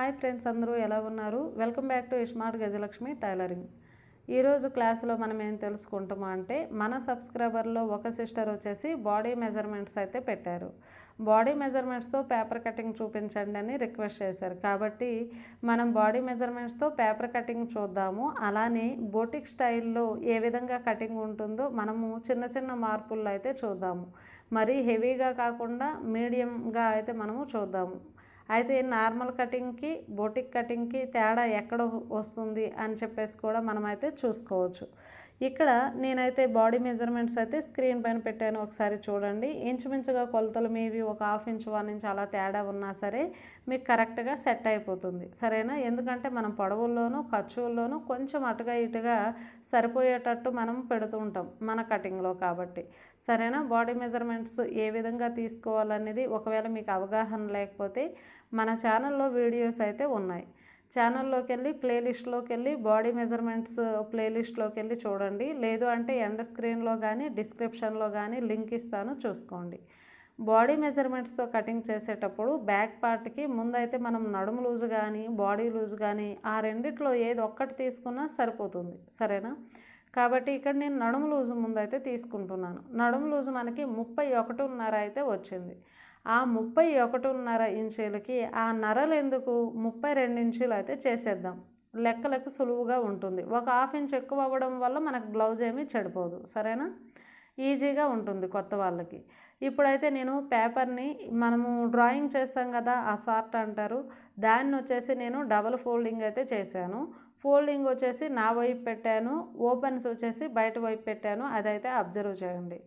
Hi friends, అందరూ ఎలా ఉన్నారు? Welcome back to smart Gajalakshmi tailoring. ఈరోజు క్లాసులో మనం ఏం తెలుసుకుంటామో అంటే, మన సబ్స్క్రైబర్లో ఒక సిస్టర్ వచ్చేసి బాడీ మెజర్మెంట్స్ అయితే పెట్టారు. బాడీ మెజర్మెంట్స్తో పేపర్ కటింగ్ చూపించండి అని రిక్వెస్ట్ చేశారు. కాబట్టి మనం బాడీ మెజర్మెంట్స్తో పేపర్ కటింగ్ చూద్దాము. అలానే బోటిక్ స్టైల్లో ఏ విధంగా కటింగ్ ఉంటుందో మనము చిన్న చిన్న మార్పుల్లో అయితే చూద్దాము. మరీ హెవీగా కాకుండా మీడియంగా అయితే మనము చూద్దాము. అయితే నార్మల్ కటింగ్కి బోటిక్ కటింగ్కి తేడా ఎక్కడ వస్తుంది అని చెప్పేసి కూడా మనమైతే చూసుకోవచ్చు. ఇక్కడ నేనైతే బాడీ మెజర్మెంట్స్ అయితే స్క్రీన్ పైన పెట్టాను, ఒకసారి చూడండి. ఇంచుమించుగా కొలతలు మీవి ఒక 1/2 ఇంచ్ 1 ఇంచ్ అలా తేడా ఉన్నా సరే మీకు కరెక్ట్గా సెట్ అయిపోతుంది, సరేనా? ఎందుకంటే మనం పొడవుల్లోనూ ఖర్చుల్లోనూ కొంచెం అటుగా ఇటుగా సరిపోయేటట్టు మనం పెడుతూ ఉంటాం మన కటింగ్లో కాబట్టి, సరేనా? బాడీ మెజర్మెంట్స్ ఏ విధంగా తీసుకోవాలనేది ఒకవేళ మీకు అవగాహన లేకపోతే మన ఛానల్లో వీడియోస్ అయితే ఉన్నాయి. ఛానల్లోకి వెళ్ళి ప్లేలిస్ట్లోకి వెళ్ళి బాడీ మెజర్మెంట్స్ ప్లేలిస్ట్లోకి వెళ్ళి చూడండి. లేదు అంటే ఎండ్ స్క్రీన్లో కానీ డిస్క్రిప్షన్లో కానీ లింక్ ఇస్తాను, చూసుకోండి. బాడీ మెజర్మెంట్స్తో కటింగ్ చేసేటప్పుడు బ్యాక్ పార్ట్కి ముందైతే మనం నడుము లూజు కానీ బాడీ లూజు కానీ ఆ రెండిట్లో ఏది ఒక్కటి తీసుకున్నా సరిపోతుంది, సరేనా? కాబట్టి ఇక్కడ నేను నడుము లూజు ముందైతే తీసుకుంటున్నాను. నడుము లూజు మనకి 31.5 అయితే వచ్చింది. ఆ 31.5 ఇంచీలకి ఆ నరలు ఎందుకు 32 ఇంచులు అయితే చేసేద్దాం. లెక్కలకు సులువుగా ఉంటుంది. ఒక 1/2 ఇంచ్ ఎక్కువ అవ్వడం వల్ల మనకు బ్లౌజ్ ఏమీ చెడిపోదు, సరేనా? ఈజీగా ఉంటుంది కొత్త వాళ్ళకి. ఇప్పుడైతే నేను పేపర్ని మనము డ్రాయింగ్ చేస్తాం కదా, ఆ సార్ట్ అంటారు, దాన్ని వచ్చేసి నేను డబల్ ఫోల్డింగ్ అయితే చేశాను. ఫోల్డింగ్ వచ్చేసి నా వైపు పెట్టాను, ఓపెన్స్ వచ్చేసి బయట వైపు పెట్టాను, అదైతే అబ్జర్వ్ చేయండి.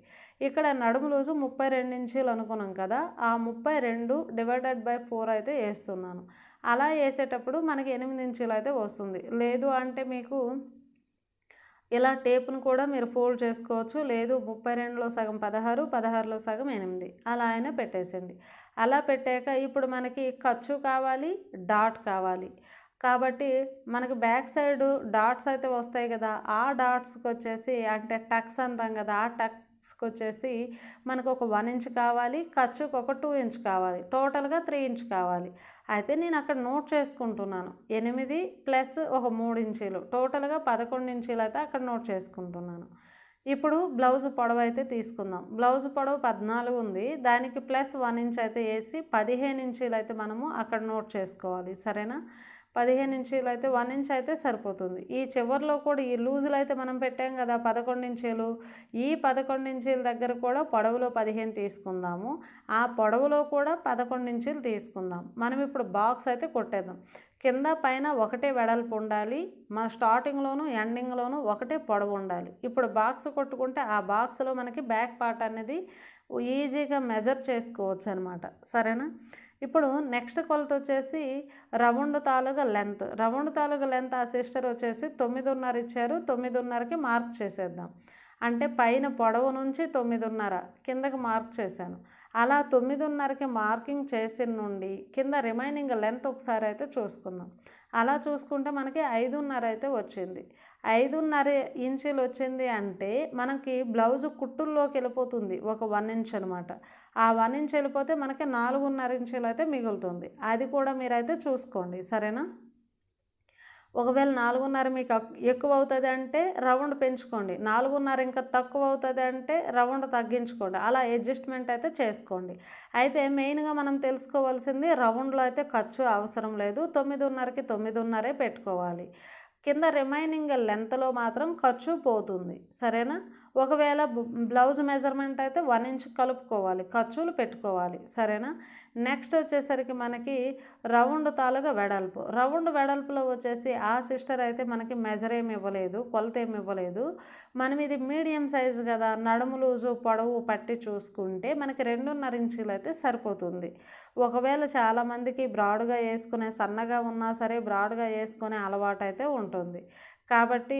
ఇక్కడ నడుము లూజు 32 ఇంచీలు అనుకున్నాం కదా, ఆ 32 డివైడెడ్ బై 4 అయితే వేస్తున్నాను. అలా వేసేటప్పుడు మనకి 8 ఇంచీలు అయితే వస్తుంది. లేదు అంటే మీకు ఇలా టేప్ను కూడా మీరు ఫోల్డ్ చేసుకోవచ్చు. లేదు 32లో సగం 16, 16లో సగం 8 అలా అయినా పెట్టేసండి. అలా పెట్టాక ఇప్పుడు మనకి ఖర్చు కావాలి, డాట్ కావాలి. కాబట్టి మనకి బ్యాక్ సైడ్ డాట్స్ అయితే వస్తాయి కదా, ఆ డాట్స్కి వచ్చేసి అంటే టక్స్ అంటాం కదా, ఆ టక్స్కి వచ్చేసి మనకు ఒక 1 ఇంచ్ కావాలి, ఖర్చుకు ఒక 2 ఇంచ్ కావాలి, టోటల్గా 3 ఇంచ్ కావాలి. అయితే నేను అక్కడ నోట్ చేసుకుంటున్నాను. 8 ప్లస్ ఒక 3 ఇంచీలు టోటల్గా 11 ఇంచీలు అయితే అక్కడ నోట్ చేసుకుంటున్నాను. ఇప్పుడు బ్లౌజ్ పొడవు అయితే తీసుకుందాం. బ్లౌజ్ పొడవు 14 ఉంది, దానికి ప్లస్ 1 ఇంచ్ అయితే వేసి 15 ఇంచీలు అయితే మనము అక్కడ నోట్ చేసుకోవాలి, సరేనా? 15 ఇంచీలు అయితే 1 ఇంచ్ అయితే సరిపోతుంది. ఈ చివరిలో కూడా ఈ లూజులు అయితే మనం పెట్టాం కదా 11 ఇంచీలు, ఈ 11 ఇంచీల దగ్గర కూడా పొడవులో 15 తీసుకుందాము. ఆ పొడవులో కూడా 11 ఇంచీలు తీసుకుందాం. మనం ఇప్పుడు బాక్స్ అయితే కొట్టేద్దాం. కింద పైన ఒకటే వెడల్పు ఉండాలి, మన స్టార్టింగ్లోను ఎండింగ్లోను ఒకటే పొడవు ఉండాలి. ఇప్పుడు బాక్స్ కొట్టుకుంటే ఆ బాక్స్లో మనకి బ్యాక్ పార్ట్ అనేది ఈజీగా మెజర్ చేసుకోవచ్చు అనమాట, సరేనా? ఇప్పుడు నెక్స్ట్ కొలత వచ్చేసి రౌండ్ తాలూగా లెంత్. రౌండ్ తాలూగా లెంత్ ఆ సిస్టర్ వచ్చేసి 9.5 ఇచ్చారు. 9.5కి మార్క్ చేసేద్దాం. అంటే పైన పొడవు నుంచి 9.5 కిందకి మార్క్ చేశాను. అలా 9.5కి మార్కింగ్ చేసిన నుండి కింద రిమైనింగ్ లెంత్ ఒకసారి అయితే చూసుకుందాం. అలా చూసుకుంటే మనకి 5.5 అయితే వచ్చింది. 5.5 ఇంచీలు వచ్చింది అంటే మనకి బ్లౌజ్ కుట్టుల్లోకి వెళ్ళిపోతుంది ఒక 1 ఇంచ్ అనమాట. ఆ 1 ఇంచ్ వెళ్ళిపోతే మనకి 4.5 ఇంచీలు అయితే మిగులుతుంది. అది కూడా మీరైతే చూసుకోండి, సరేనా? ఒకవేళ 4.5 మీకు ఎక్కువ అవుతుంది అంటే రౌండ్ పెంచుకోండి, 4.5 ఇంకా తక్కువ అవుతుంది అంటే రౌండ్ తగ్గించుకోండి, అలా అడ్జస్ట్మెంట్ అయితే చేసుకోండి. అయితే మెయిన్గా మనం తెలుసుకోవాల్సింది రౌండ్లో అయితే ఖర్చు అవసరం లేదు, 9.5కి 9.5 పెట్టుకోవాలి. కింద రిమైనింగ్ లెంత్లో మాత్రం ఖర్చు పోతుంది, సరేనా? ఒకవేళ బ్లౌజ్ మెజర్మెంట్ అయితే 1 ఇంచ్ కలుపుకోవాలి, ఖర్చులు పెట్టుకోవాలి, సరేనా? నెక్స్ట్ వచ్చేసరికి మనకి రౌండ్ తాలుగా వెడల్పు. రౌండ్ వెడల్పులో వచ్చేసి ఆ సిస్టర్ అయితే మనకి మెజర్ ఏమి ఇవ్వలేదు, కొలత ఏమి ఇవ్వలేదు. మనం ఇది మీడియం సైజు కదా, నడుము లూజు పొడవు పట్టి చూసుకుంటే మనకి 2.5 ఇంచీలు అయితే సరిపోతుంది. ఒకవేళ చాలామందికి బ్రాడ్గా వేసుకునే సన్నగా ఉన్నా సరే బ్రాడ్గా వేసుకునే అలవాటు అయితే ఉంటుంది. కాబట్టి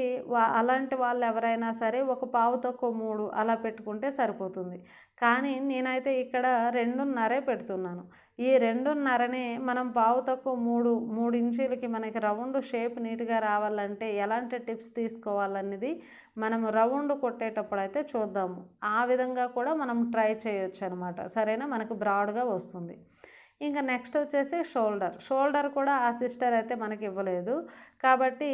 అలాంటి వాళ్ళు ఎవరైనా సరే ఒక 2.5 అలా పెట్టుకుంటే సరిపోతుంది. కానీ నేనైతే ఇక్కడ 2.5 పెడుతున్నాను. ఈ 2.5నే మనం 3 ఇంచీలకి మనకి రౌండ్ షేప్ నీట్గా రావాలంటే ఎలాంటి టిప్స్ తీసుకోవాలనేది మనం రౌండ్ కొట్టేటప్పుడు అయితే చూద్దాము. ఆ విధంగా కూడా మనం ట్రై చేయొచ్చు అనమాట, సరేనా? మనకు బ్రాడ్గా వస్తుంది. ఇంకా నెక్స్ట్ వచ్చేసి షోల్డర్ కూడా ఆ సిస్టర్ అయితే మనకి ఇవ్వలేదు. కాబట్టి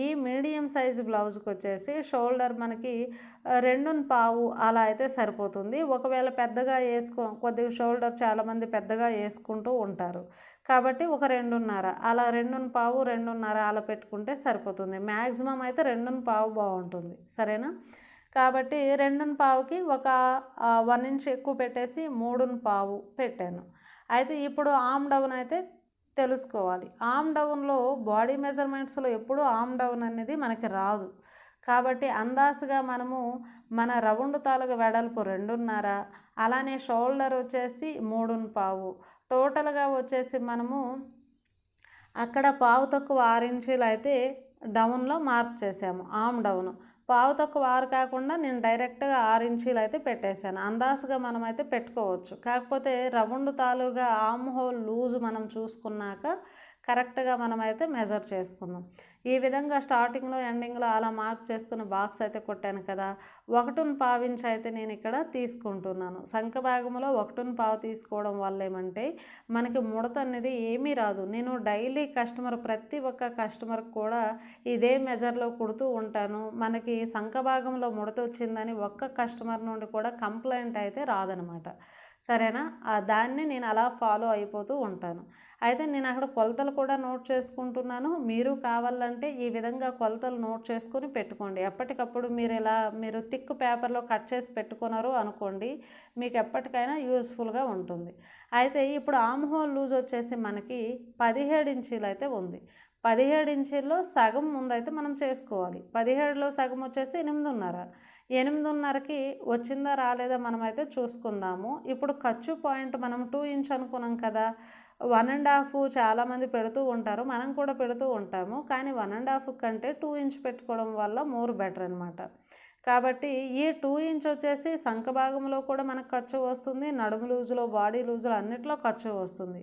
ఈ మీడియం సైజు బ్లౌజ్కి వచ్చేసి షోల్డర్ మనకి 2.25 అలా అయితే సరిపోతుంది. ఒకవేళ పెద్దగా కొద్దిగా షోల్డర్ చాలామంది పెద్దగా వేసుకుంటూ ఉంటారు. కాబట్టి ఒక 2.5 అలా 2.25 2.5 అలా పెట్టుకుంటే సరిపోతుంది. మ్యాక్సిమం అయితే 2.25 బాగుంటుంది. సరేనా? కాబట్టి 2.25కి ఒక 1 ఇంచ్ ఎక్కువ పెట్టేసి 3.25 పెట్టాను. అయితే ఇప్పుడు ఆమ్ డౌన్ అయితే తెలుసుకోవాలి. ఆమ్ డౌన్లో బాడీ మెజర్మెంట్స్లో ఎప్పుడూ ఆమ్ డౌన్ అనేది మనకి రాదు. కాబట్టి అందాసుగా మనము మన రౌండ్ తాలూకు వెడల్పు 2.5, అలానే షోల్డర్ వచ్చేసి 3.25, టోటల్గా వచ్చేసి మనము అక్కడ పావు తక్కువ 6 ఇంచీలు అయితే డౌన్లో మార్క్ చేసాము. ఆమ్ డౌన్ పావు తక్కువ 6 కాకుండా నేను డైరెక్ట్గా 6 ఇంచీలు అయితే పెట్టేశాను. అందాసుగా మనం అయితే పెట్టుకోవచ్చు. కాకపోతే రౌండ్ తాలూగా ఆమ్ హోల్ లూజ్ మనం చూసుకున్నాక కరెక్ట్గా మనమైతే మెజర్ చేసుకుందాం. ఈ విధంగా స్టార్టింగ్లో ఎండింగ్లో అలా మార్క్ చేసుకుని బాక్స్ అయితే కొట్టాను కదా. 1.25 ఇంచ్ అయితే నేను ఇక్కడ తీసుకుంటున్నాను. సంఖ భాగంలో 1.25 తీసుకోవడం వల్ల ఏమంటే మనకి ముడత అనేది ఏమీ రాదు. నేను డైలీ ప్రతి ఒక్క కస్టమర్కి కూడా ఇదే మెజర్లో కుడుతూ ఉంటాను. మనకి సంఖ భాగంలో ముడత వచ్చిందని ఒక్క కస్టమర్ నుండి కూడా కంప్లైంట్ అయితే రాదనమాట. సరేనా? దాన్ని నేను అలా ఫాలో అయిపోతూ ఉంటాను. అయితే నేను అక్కడ కొలతలు కూడా నోట్ చేసుకుంటున్నాను. మీరు కావాలంటే ఈ విధంగా కొలతలు నోట్ చేసుకొని పెట్టుకోండి. ఎప్పటికప్పుడు మీరు థిక్ పేపర్లో కట్ చేసి పెట్టుకున్నారు అనుకోండి, మీకు ఎప్పటికైనా యూస్ఫుల్గా ఉంటుంది. అయితే ఇప్పుడు ఆమ్ హోల్ లూజ్ వచ్చేసి మనకి 17 ఇంచీలు అయితే ఉంది. 17 ఇంచీల్లో సగం ముందైతే మనం చేసుకోవాలి. 17లో సగం వచ్చేసి 8.5. 8.5కి వచ్చిందా రాలేదా మనమైతే చూసుకుందాము. ఇప్పుడు ఖర్చు పాయింట్ మనం 2 ఇంచ్ అనుకున్నాం కదా. 1.5 చాలామంది పెడుతూ ఉంటారు, మనం కూడా పెడుతూ ఉంటాము. కానీ 1.5 కంటే 2 ఇంచ్ పెట్టుకోవడం వల్ల మోర్ బెటర్ అనమాట. కాబట్టి ఈ 2 ఇంచ్ వచ్చేసి సంఖ భాగంలో కూడా మనకు ఖర్చు వస్తుంది, నడుము లూజులో బాడీ లూజులో అన్నిట్లో ఖర్చు వస్తుంది.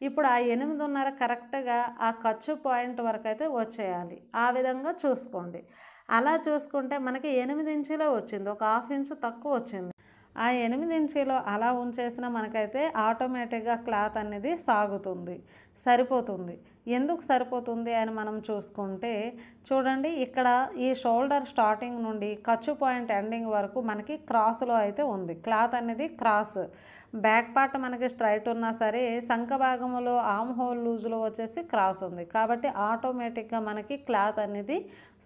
ఇప్పుడు ఆ 8.5 కరెక్ట్గా ఆ ఖర్చు పాయింట్ వరకు అయితే వచ్చేయాలి. ఆ విధంగా చూసుకోండి. అలా చూసుకుంటే మనకి 8 ఇంచీలో వచ్చింది, ఒక 1/2 ఇంచు తక్కువ వచ్చింది. ఆ 8 ఇంచీలో అలా ఉంచేసిన మనకైతే ఆటోమేటిక్గా క్లాత్ అనేది సాగుతుంది, సరిపోతుంది. ఎందుకు సరిపోతుంది అని మనం చూసుకుంటే చూడండి, ఇక్కడ ఈ షోల్డర్ స్టార్టింగ్ నుండి ఖర్చు పాయింట్ ఎండింగ్ వరకు మనకి క్రాస్లో అయితే ఉంది. క్లాత్ అనేది క్రాస్. బ్యాక్ పార్ట్ మనకి స్ట్రైట్ ఉన్నా సరే సంఖ భాగంలో ఆమ్ హోల్ లూజ్లో వచ్చేసి క్రాస్ ఉంది. కాబట్టి ఆటోమేటిక్గా మనకి క్లాత్ అనేది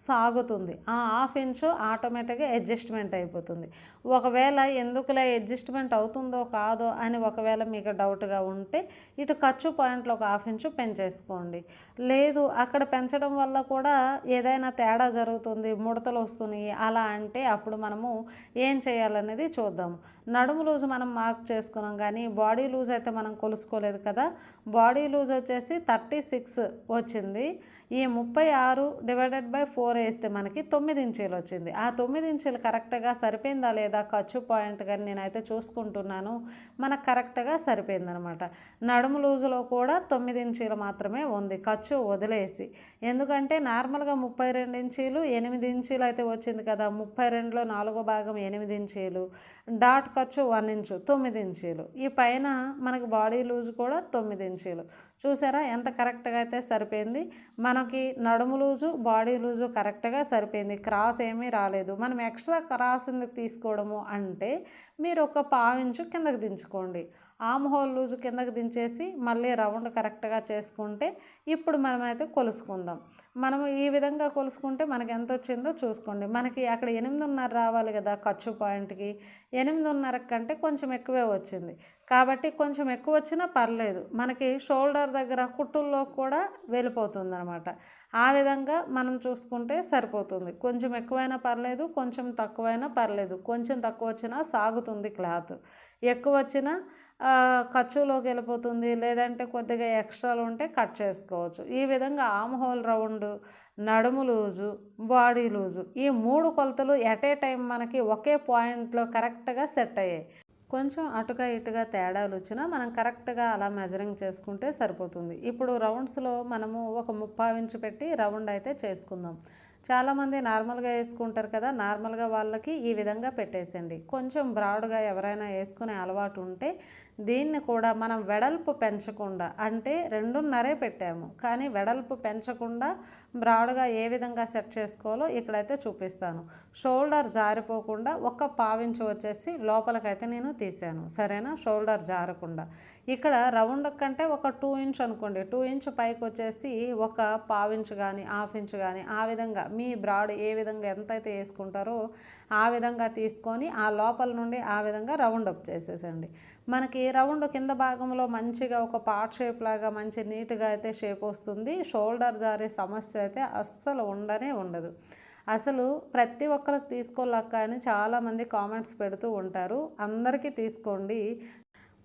సాగుతుంది. ఆ 1/2 ఇంచు ఆటోమేటిక్గా అడ్జస్ట్మెంట్ అయిపోతుంది. ఒకవేళ ఎందుకులే అడ్జస్ట్మెంట్ అవుతుందో కాదో అని ఒకవేళ మీకు డౌట్గా ఉంటే ఇటు ఖర్చు పాయింట్లో ఒక 1/2 ఇంచు పెంచేసుకోండి. లేదు అక్కడ పెంచడం వల్ల కూడా ఏదైనా తేడా జరుగుతుంది, ముడతలు వస్తున్నాయి అలా అంటే అప్పుడు మనము ఏం చేయాలనేది చూద్దాం. నడుము లూజ్ మనం మార్క్ చేసుకున్నాం, కానీ బాడీ లూజ్ అయితే మనం కొలుసుకోలేదు కదా. బాడీ లూజ్ వచ్చేసి 36 వచ్చింది. ఈ 36/4 వేస్తే మనకి 9 ఇంచీలు వచ్చింది. ఆ 9 ఇంచీలు కరెక్ట్గా సరిపోయిందా లేదా ఖర్చు పాయింట్ కానీ నేనైతే చూసుకుంటున్నాను. మనకు కరెక్ట్గా సరిపోయిందనమాట. నడుము లూజులో కూడా 9 ఇంచీలు మాత్రమే ఉంది ఖర్చు వదిలేసి. ఎందుకంటే నార్మల్గా 32 ఇంచీలు 8 ఇంచీలు అయితే వచ్చింది కదా. 32లో 4వ భాగం 8 ఇంచీలు, డాట్ ఖర్చు 1 ఇంచు 9 ఇంచీలు. ఈ పైన మనకి బాడీ లూజ్ కూడా 9 ఇంచీలు. చూసారా ఎంత కరెక్ట్గా అయితే సరిపోయింది. మనకి నడుము లూజు బాడీ లూజు కరెక్ట్గా సరిపోయింది, క్రాస్ ఏమీ రాలేదు. మనం ఎక్స్ట్రా క్రాస్ ఎందుకు తీసుకోవడము అంటే మీరు ఒక 1/2 ఇంచు కిందకి దించుకోండి. ఆమ్ హోల్ లూజు కిందకి దించేసి మళ్ళీ రౌండ్ కరెక్ట్గా చేసుకుంటే ఇప్పుడు మనమైతే కొలుసుకుందాం. మనము ఈ విధంగా కొలుసుకుంటే మనకి ఎంత వచ్చిందో చూసుకోండి. మనకి అక్కడ 8.5 రావాలి కదా ఖర్చు పాయింట్కి. 8.5 కంటే కొంచెం ఎక్కువే వచ్చింది. కాబట్టి కొంచెం ఎక్కువ వచ్చినా పర్లేదు, మనకి షోల్డర్ దగ్గర కుట్టుల్లో కూడా వెళ్ళిపోతుంది అనమాట. ఆ విధంగా మనం చూసుకుంటే సరిపోతుంది. కొంచెం ఎక్కువైనా పర్లేదు, కొంచెం తక్కువైనా పర్లేదు. కొంచెం తక్కువ వచ్చినా సాగుతుంది క్లాత్, ఎక్కువ వచ్చినా ఖర్చులోకి వెళ్ళిపోతుంది. లేదంటే కొద్దిగా ఎక్స్ట్రాలు ఉంటే కట్ చేసుకోవచ్చు. ఈ విధంగా ఆమ్ హోల్ రౌండ్, నడుము లూజు, బాడీ లూజు ఈ 3 కొలతలు ఎట్ ఏ టైం మనకి ఒకే పాయింట్లో కరెక్ట్గా సెట్ అయ్యాయి. కొంచెం అటుగా ఇటుగా తేడాలు వచ్చినా మనం కరెక్ట్గా అలా మెజరింగ్ చేసుకుంటే సరిపోతుంది. ఇప్పుడు రౌండ్స్లో మనము ఒక 30 ఇంచు పెట్టి రౌండ్ అయితే చేసుకుందాం. చాలామంది నార్మల్గా వేసుకుంటారు కదా, నార్మల్గా వాళ్ళకి ఈ విధంగా పెట్టేసండి. కొంచెం బ్రాడ్గా ఎవరైనా వేసుకునే అలవాటు ఉంటే దీన్ని కూడా మనం వెడల్పు పెంచకుండా, అంటే 2.5 పెట్టాము కానీ వెడల్పు పెంచకుండా బ్రాడ్గా ఏ విధంగా సెట్ చేసుకోవాలో ఇక్కడైతే చూపిస్తాను. షోల్డర్ జారిపోకుండా ఒక పావించు వచ్చేసి లోపలికైతే నేను తీసాను, సరేనా? షోల్డర్ జారకుండా. ఇక్కడ రౌండ్ కంటే ఒక 2 ఇంచ్ అనుకోండి, 2 ఇంచ్ పైకి వచ్చేసి ఒక పావించు కానీ హాఫ్ ఇంచ్ కానీ ఆ విధంగా మీ బ్రాడ్ ఏ విధంగా ఎంతైతే వేసుకుంటారో ఆ విధంగా తీసుకొని ఆ లోపల నుండి ఆ విధంగా రౌండ్ అప్ చేసేసండి. మనకి రౌండ్ కింద భాగంలో మంచిగా ఒక పార్ట్ షేప్ లాగా మంచి నీట్గా అయితే షేప్ వస్తుంది. షోల్డర్ జారే సమస్య అయితే అస్సలు ఉండదు. అసలు ప్రతి ఒక్కరికి తీసుకోలేక అని చాలామంది కామెంట్స్ పెడుతూ ఉంటారు. అందరికీ తీసుకోండి.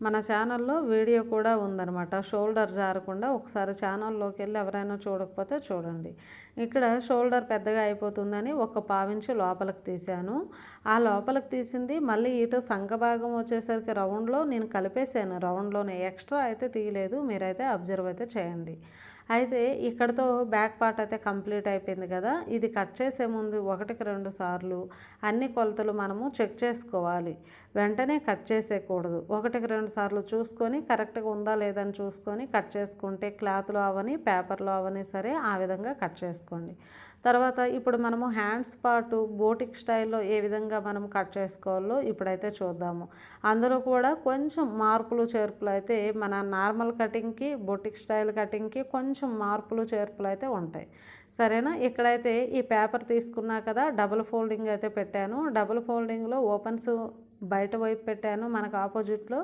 మన ఛానల్లో వీడియో కూడా ఉందన్నమాట, షోల్డర్ జారకుండా. ఒకసారి ఛానల్లోకి వెళ్ళి ఎవరైనా చూడకపోతే చూడండి. ఇక్కడ షోల్డర్ పెద్దగా అయిపోతుందని ఒక పావించు లోపలికి తీసాను. ఆ లోపలికి తీసింది మళ్ళీ ఇటు సంఘభాగం వచ్చేసరికి రౌండ్లో నేను కలిపేసాను, రౌండ్లోనే ఎక్స్ట్రా అయితే తీయలేదు. మీరైతే అబ్జర్వ్ అయితే చేయండి. అయితే ఇక్కడతో బ్యాక్ పార్ట్ అయితే కంప్లీట్ అయిపోయింది కదా. ఇది కట్ చేసే ముందు 1కి 2 సార్లు అన్ని కొలతలు మనము చెక్ చేసుకోవాలి. వెంటనే కట్ చేసేయకూడదు. 1కి 2 సార్లు చూసుకొని కరెక్ట్గా ఉందా లేదని చూసుకొని కట్ చేసుకుంటే క్లాత్లో అవని పేపర్లో అవని సరే ఆ విధంగా కట్ చేసుకోండి. తర్వాత ఇప్పుడు మనము హ్యాండ్స్ పార్టు బోటిక్ స్టైల్లో ఏ విధంగా మనం కట్ చేసుకోవాలో ఇప్పుడైతే చూద్దాము. అందులో కూడా కొంచెం మార్పులు చేర్పులు అయితే మన నార్మల్ కటింగ్కి బోటిక్ స్టైల్ కటింగ్కి కొంచెం మార్పులు చేర్పులు అయితే ఉంటాయి, సరేనా? ఇక్కడైతే ఈ పేపర్ తీసుకున్నా కదా, డబుల్ ఫోల్డింగ్ అయితే పెట్టాను. డబుల్ ఫోల్డింగ్లో ఓపెన్స్ బయట వైపు పెట్టాను, మనకు ఆపోజిట్లో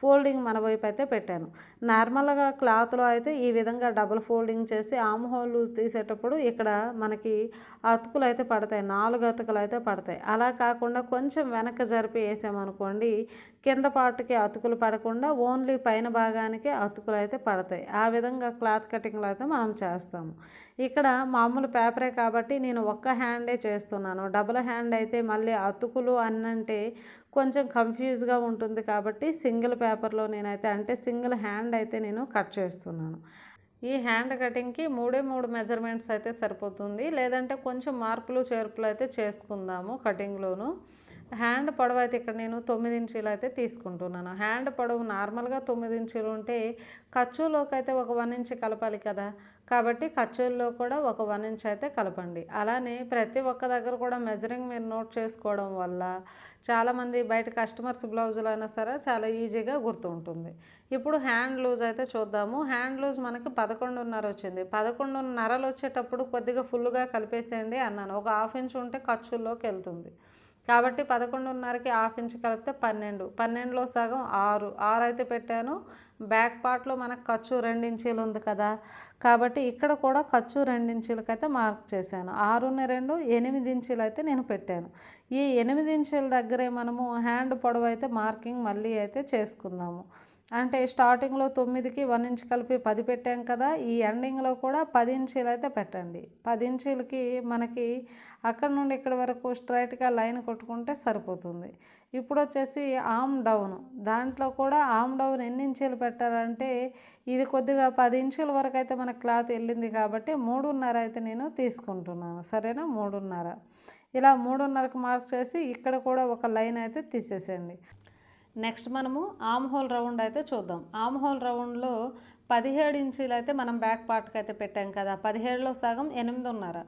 ఫోల్డింగ్ మన వైపు అయితే పెట్టాను. నార్మల్గా క్లాత్లో అయితే ఈ విధంగా డబుల్ ఫోల్డింగ్ చేసి ఆమ్ హోల్ తీసేటప్పుడు ఇక్కడ మనకి అతుకులు అయితే పడతాయి, 4 అతుకులు అయితే పడతాయి. అలా కాకుండా కొంచెం వెనక్కి జరిపి వేసామనుకోండి, కింద పార్ట్కి అతుకులు పడకుండా ఓన్లీ పైన భాగానికి అతుకులు అయితే పడతాయి. ఆ విధంగా క్లాత్ కటింగ్లో అయితే మనం చేస్తాము. ఇక్కడ మామూలు పేపరే కాబట్టి నేను ఒక్క హ్యాండే చేస్తున్నాను. డబుల్ హ్యాండ్ అయితే మళ్ళీ అతుకులు అన్నంటే కొంచెం కన్ఫ్యూజ్గా ఉంటుంది కాబట్టి సింగిల్ పేపర్లో నేనైతే అంటే సింగిల్ హ్యాండ్ అయితే నేను కట్ చేస్తున్నాను. ఈ హ్యాండ్ కటింగ్కి 3 మెజర్మెంట్స్ అయితే సరిపోతుంది, లేదంటే కొంచెం మార్పులు చేర్పులు అయితే చేసుకుందాము కటింగ్లోను. హ్యాండ్ పొడవు అయితే ఇక్కడ నేను 9 ఇంచీలు అయితే తీసుకుంటున్నాను. హ్యాండ్ పొడవు నార్మల్గా 9 ఇంచీలు ఉంటే ఖర్చులోకి అయితే ఒక 1 ఇంచ్ కలపాలి కదా, కాబట్టి ఖర్చుల్లో కూడా ఒక 1 ఇంచ్ అయితే కలపండి. అలానే ప్రతి ఒక్క దగ్గర కూడా మెజరింగ్ మీరు నోట్ చేసుకోవడం వల్ల చాలామంది బయట కస్టమర్స్ బ్లౌజులు అయినా సరే చాలా ఈజీగా గుర్తుంటుంది. ఇప్పుడు హ్యాండ్ లూజ్ అయితే చూద్దాము. హ్యాండ్ లూజ్ మనకి 11.5 వచ్చింది. 11.5 వచ్చేటప్పుడు కొద్దిగా ఫుల్గా కలిపేసేయండి అన్నాను. ఒక హాఫ్ ఇంచ్ ఉంటే ఖర్చుల్లోకి వెళ్తుంది కాబట్టి 11.5కి హాఫ్ ఇంచ్ కలిపితే 12, 12లో సగం 6 అయితే పెట్టాను. బ్యాక్ పార్ట్లో మనకు ఖర్చు 2 ఇంచీలు ఉంది కదా, కాబట్టి ఇక్కడ కూడా ఖర్చు 2 ఇంచీలకైతే మార్క్ చేశాను. 6 8 ఇంచీలు అయితే నేను పెట్టాను. ఈ 8 ఇంచీల దగ్గరే మనము హ్యాండ్ పొడవు అయితే మార్కింగ్ మళ్ళీ అయితే చేసుకుందాము. అంటే స్టార్టింగ్లో 9కి 1 ఇంచ్ కలిపి 10 పెట్టాం కదా, ఈ ఎండింగ్లో కూడా 10 ఇంచీలు అయితే పెట్టండి. 10 ఇంచీలకి మనకి అక్కడ నుండి ఇక్కడ వరకు స్ట్రైట్గా లైన్ కొట్టుకుంటే సరిపోతుంది. ఇప్పుడు వచ్చేసి ఆమ్ డౌన్, దాంట్లో కూడా ఆమ్ డౌన్ ఎన్ని ఇంచీలు పెట్టాలంటే ఇది కొద్దిగా 10 ఇంచీల వరకు అయితే మన క్లాత్ వెళ్ళింది కాబట్టి 3.5 అయితే నేను తీసుకుంటున్నాను, సరేనా? 3.5 ఇలా 3.5కి మార్క్ చేసి ఇక్కడ కూడా ఒక లైన్ అయితే తీసేసేయండి. నెక్స్ట్ మనము ఆమ్ హోల్ రౌండ్ అయితే చూద్దాం. ఆమ్ హోల్ రౌండ్లో 17 ఇంచీలు అయితే మనం బ్యాక్ పార్ట్కి అయితే పెట్టాం కదా, 17లో సగం 8.5.